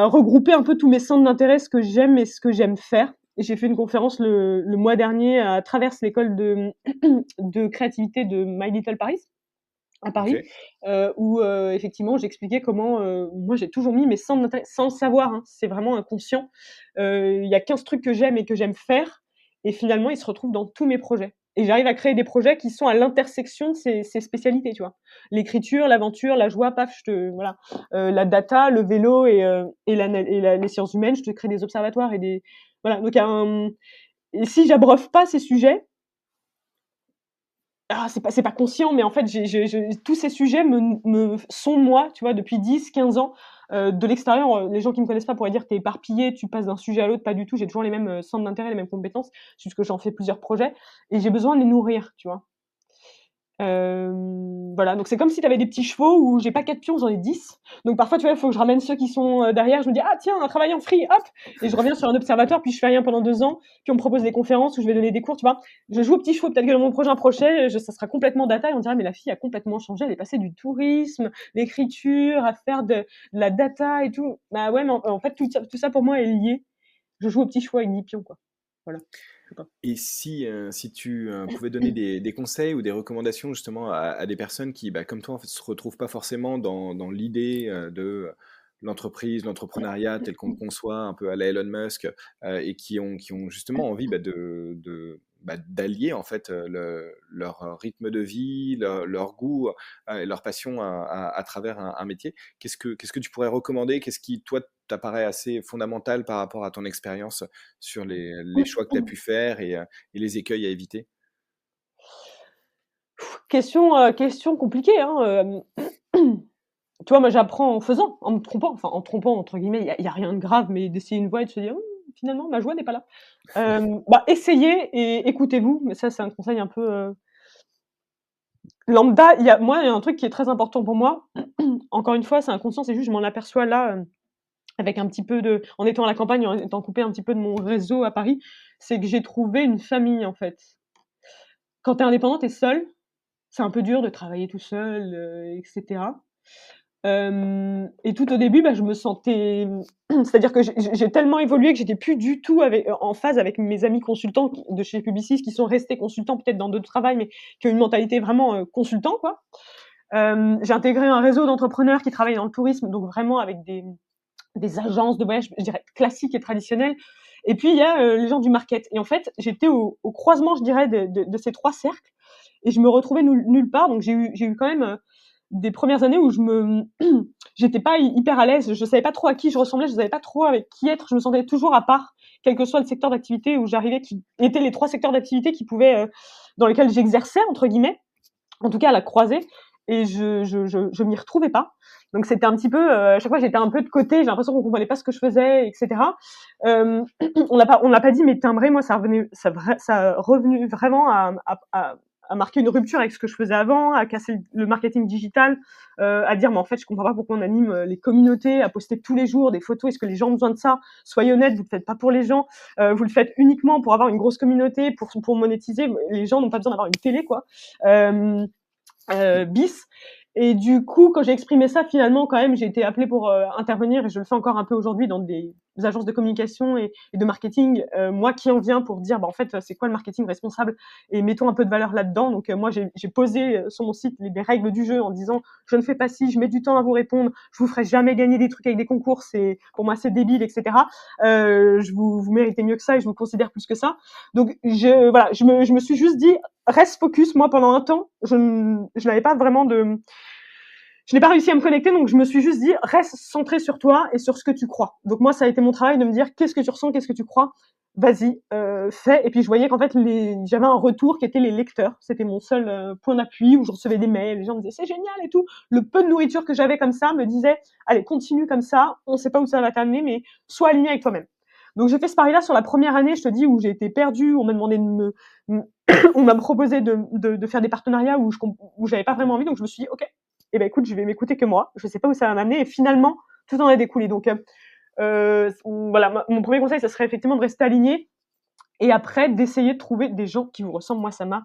regrouper un peu tous mes centres d'intérêt, ce que j'aime et ce que j'aime faire. Et j'ai fait une conférence le mois dernier à travers l'école de créativité de My Little Paris, à Paris, OK. où effectivement j'expliquais comment, moi j'ai toujours mis mes centres d'intérêt sans le savoir, hein, c'est vraiment inconscient. Il y a 15 trucs que j'aime et que j'aime faire et finalement ils se retrouvent dans tous mes projets et j'arrive à créer des projets qui sont à l'intersection de ces spécialités, tu vois? L'écriture, l'aventure, la joie, paf, voilà, la data, le vélo et les sciences humaines, je te crée des observatoires et des voilà, donc et si j'abreuve pas ces sujets, c'est pas conscient, mais en fait, tous ces sujets me sont moi, tu vois, depuis 10, 15 ans. De l'extérieur, les gens qui me connaissent pas pourraient dire: «Tu es éparpillée, tu passes d'un sujet à l'autre». Pas du tout, j'ai toujours les mêmes, centres d'intérêt, les mêmes compétences. C'est juste que j'en fais plusieurs projets et j'ai besoin de les nourrir, tu vois? Voilà, donc c'est comme si tu avais des petits chevaux où j'ai pas 4 pions, j'en ai 10. Donc parfois, tu vois, il faut que je ramène ceux qui sont derrière. Je me dis, ah tiens, on a travaillé en free, hop, et je reviens sur un observatoire, puis je fais rien pendant 2 ans, puis on me propose des conférences où je vais donner des cours, tu vois. Je joue aux petits chevaux, peut-être que dans mon prochain projet, ça sera complètement data, et on dirait, mais la fille a complètement changé, elle est passée du tourisme, l'écriture, à faire de la data et tout. Bah ouais, mais en fait, tout ça pour moi est lié. Je joue aux petits chevaux avec 10 pions, quoi. Voilà. Je sais pas. Et si tu pouvais donner des conseils ou des recommandations justement à des personnes qui, bah, comme toi, en fait, se retrouvent pas forcément dans l'idée de l'entreprise, l'entrepreneuriat tel qu'on le conçoit un peu à la Elon Musk, et qui ont justement envie bah, d'allier en fait leur rythme de vie, leur goût et leur passion à travers un métier. Qu'est-ce que tu pourrais recommander? Qu'est-ce qui, toi, t'apparaît assez fondamental par rapport à ton expérience sur les choix que tu as pu faire et les écueils à éviter? Question compliquée, hein. Tu vois, moi, j'apprends en faisant, en me trompant, enfin en trompant entre guillemets. Il y a rien de grave, mais d'essayer une voie et de se dire: Finalement, ma joie n'est pas là». Bah, essayez et écoutez-vous, mais ça, c'est un conseil un peu lambda. Il y a un truc qui est très important pour moi. Encore une fois, c'est inconscient, c'est juste je m'en aperçois là, avec un petit peu en étant à la campagne, en étant coupée un petit peu de mon réseau à Paris, c'est que j'ai trouvé une famille en fait. Quand tu es indépendant, tu es seul, c'est un peu dur de travailler tout seul, et cetera. Et tout au début, bah, je me sentais c'est-à-dire que j'ai tellement évolué que j'étais plus du tout en phase avec mes amis consultants de chez Publicis qui sont restés consultants peut-être dans d'autres travails, mais qui ont une mentalité vraiment, consultant, quoi. J'ai intégré un réseau d'entrepreneurs qui travaillent dans le tourisme, donc vraiment avec des agences de voyage, je dirais classiques et traditionnelles. Et puis il y a, les gens du market. Et en fait, j'étais au croisement, je dirais, de ces 3 cercles, et je me retrouvais nulle part. Donc j'ai eu quand même, des premières années où j'étais pas hyper à l'aise, je savais pas trop à qui je ressemblais, je savais pas trop avec qui être, je me sentais toujours à part, quel que soit le secteur d'activité où j'arrivais, qui étaient les 3 secteurs d'activité qui pouvaient, dans lesquels «j'exerçais» entre guillemets, en tout cas à la croisée, et je m'y retrouvais pas. Donc c'était un petit peu, à chaque fois j'étais un peu de côté, j'ai l'impression qu'on comprenait pas ce que je faisais, etc. Euh, on l'a pas dit, mais timbré, moi ça a revenu vraiment à marquer une rupture avec ce que je faisais avant, à casser le marketing digital, à dire mais en fait je comprends pas pourquoi on anime les communautés, à poster tous les jours des photos, est-ce que les gens ont besoin de ça? Soyez honnête, vous le faites pas pour les gens, vous le faites uniquement pour avoir une grosse communauté, pour monétiser. Les gens n'ont pas besoin d'avoir une télé, quoi. Bis. Et du coup, quand j'ai exprimé ça, finalement, quand même, j'ai été appelée pour intervenir, et je le fais encore un peu aujourd'hui dans des agences de communication et de marketing. Moi qui en viens pour dire, bah, en fait, c'est quoi le marketing responsable, et mettons un peu de valeur là-dedans. Donc, moi, j'ai posé sur mon site les règles du jeu en disant, je ne fais pas ci, je mets du temps à vous répondre, je vous ferai jamais gagner des trucs avec des concours, pour moi, c'est débile, etc. Vous méritez mieux que ça et je vous considère plus que ça. Donc, voilà, je me suis juste dit, reste focus. Moi, pendant un temps, je n'avais pas vraiment je n'ai pas réussi à me connecter, donc je me suis juste dit, reste centré sur toi et sur ce que tu crois. Donc moi, ça a été mon travail de me dire, qu'est-ce que tu ressens, qu'est-ce que tu crois, vas-y, fais. Et puis je voyais qu'en fait, j'avais un retour qui était les lecteurs. C'était mon seul point d'appui, où je recevais des mails, les gens me disaient, c'est génial et tout. Le peu de nourriture que j'avais comme ça me disait, allez, continue comme ça, on sait pas où ça va t'amener, mais sois aligné avec toi-même. Donc j'ai fait ce pari-là sur la première année, je te dis, où j'ai été perdue, on m'a demandé on m'a proposé de faire des partenariats où j'avais pas vraiment envie, donc je me suis dit, ok, eh ben écoute, je vais m'écouter que moi, je sais pas où ça va m'amener, et finalement, tout en a découlé. Donc voilà, mon premier conseil, ça serait effectivement de rester aligné, et après d'essayer de trouver des gens qui vous ressemblent. Moi, ça m'a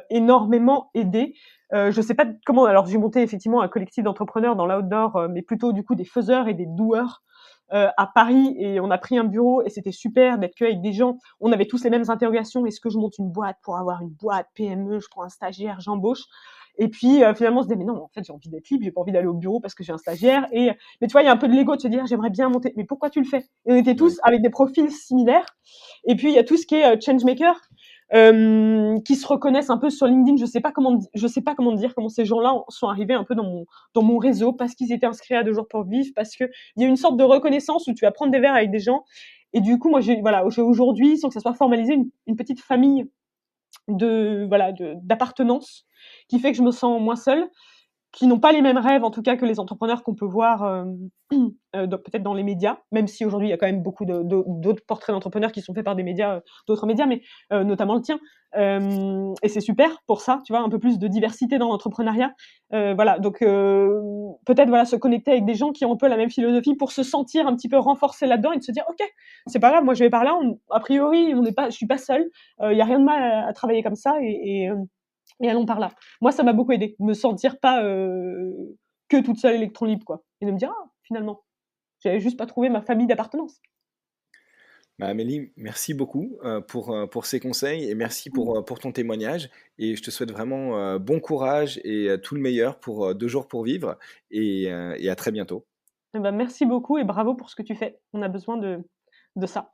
énormément aidé. Je sais pas comment, alors j'ai monté effectivement un collectif d'entrepreneurs dans l'outdoor, mais plutôt du coup des faiseurs et des doueurs, à Paris, et on a pris un bureau, et c'était super d'être qu'avec des gens. On avait tous les mêmes interrogations. Est-ce que je monte une boîte pour avoir une boîte PME? Je prends un stagiaire, j'embauche. Et puis finalement on se dit, mais non, en fait j'ai envie d'être libre, j'ai pas envie d'aller au bureau parce que j'ai un stagiaire. Mais tu vois, il y a un peu de l'ego de se dire, j'aimerais bien monter, mais pourquoi tu le fais? Et on était tous avec des profils similaires. Et puis il y a tout ce qui est changemaker, qui se reconnaissent un peu sur LinkedIn. Je sais pas comment dire comment ces gens-là sont arrivés un peu dans mon réseau, parce qu'ils étaient inscrits à 2 jours pour vivre, parce que il y a une sorte de reconnaissance où tu vas prendre des verres avec des gens. Et du coup, moi j'ai aujourd'hui, sans que ça soit formalisé, une petite famille d'appartenance, qui fait que je me sens moins seule. qui n'ont pas les mêmes rêves, en tout cas, que les entrepreneurs qu'on peut voir peut-être dans les médias, même si aujourd'hui il y a quand même beaucoup d'autres portraits d'entrepreneurs qui sont faits par des médias, d'autres médias, mais notamment le tien. Et c'est super pour ça, tu vois, un peu plus de diversité dans l'entrepreneuriat. Voilà, donc peut-être voilà, se connecter avec des gens qui ont un peu la même philosophie pour se sentir un petit peu renforcé là-dedans et de se dire, ok, c'est pas grave, moi je vais par là, a priori, je suis pas seule, il y a rien de mal à travailler comme ça et allons par là. Moi, ça m'a beaucoup aidé, me sentir pas que toute seule électron libre, quoi. Et de me dire, ah, finalement, j'avais juste pas trouvé ma famille d'appartenance. Bah, Amélie, merci beaucoup pour ces conseils et merci pour ton témoignage. Et je te souhaite vraiment bon courage et tout le meilleur pour 2 jours pour vivre et à très bientôt. Eh ben, merci beaucoup et bravo pour ce que tu fais. On a besoin de ça.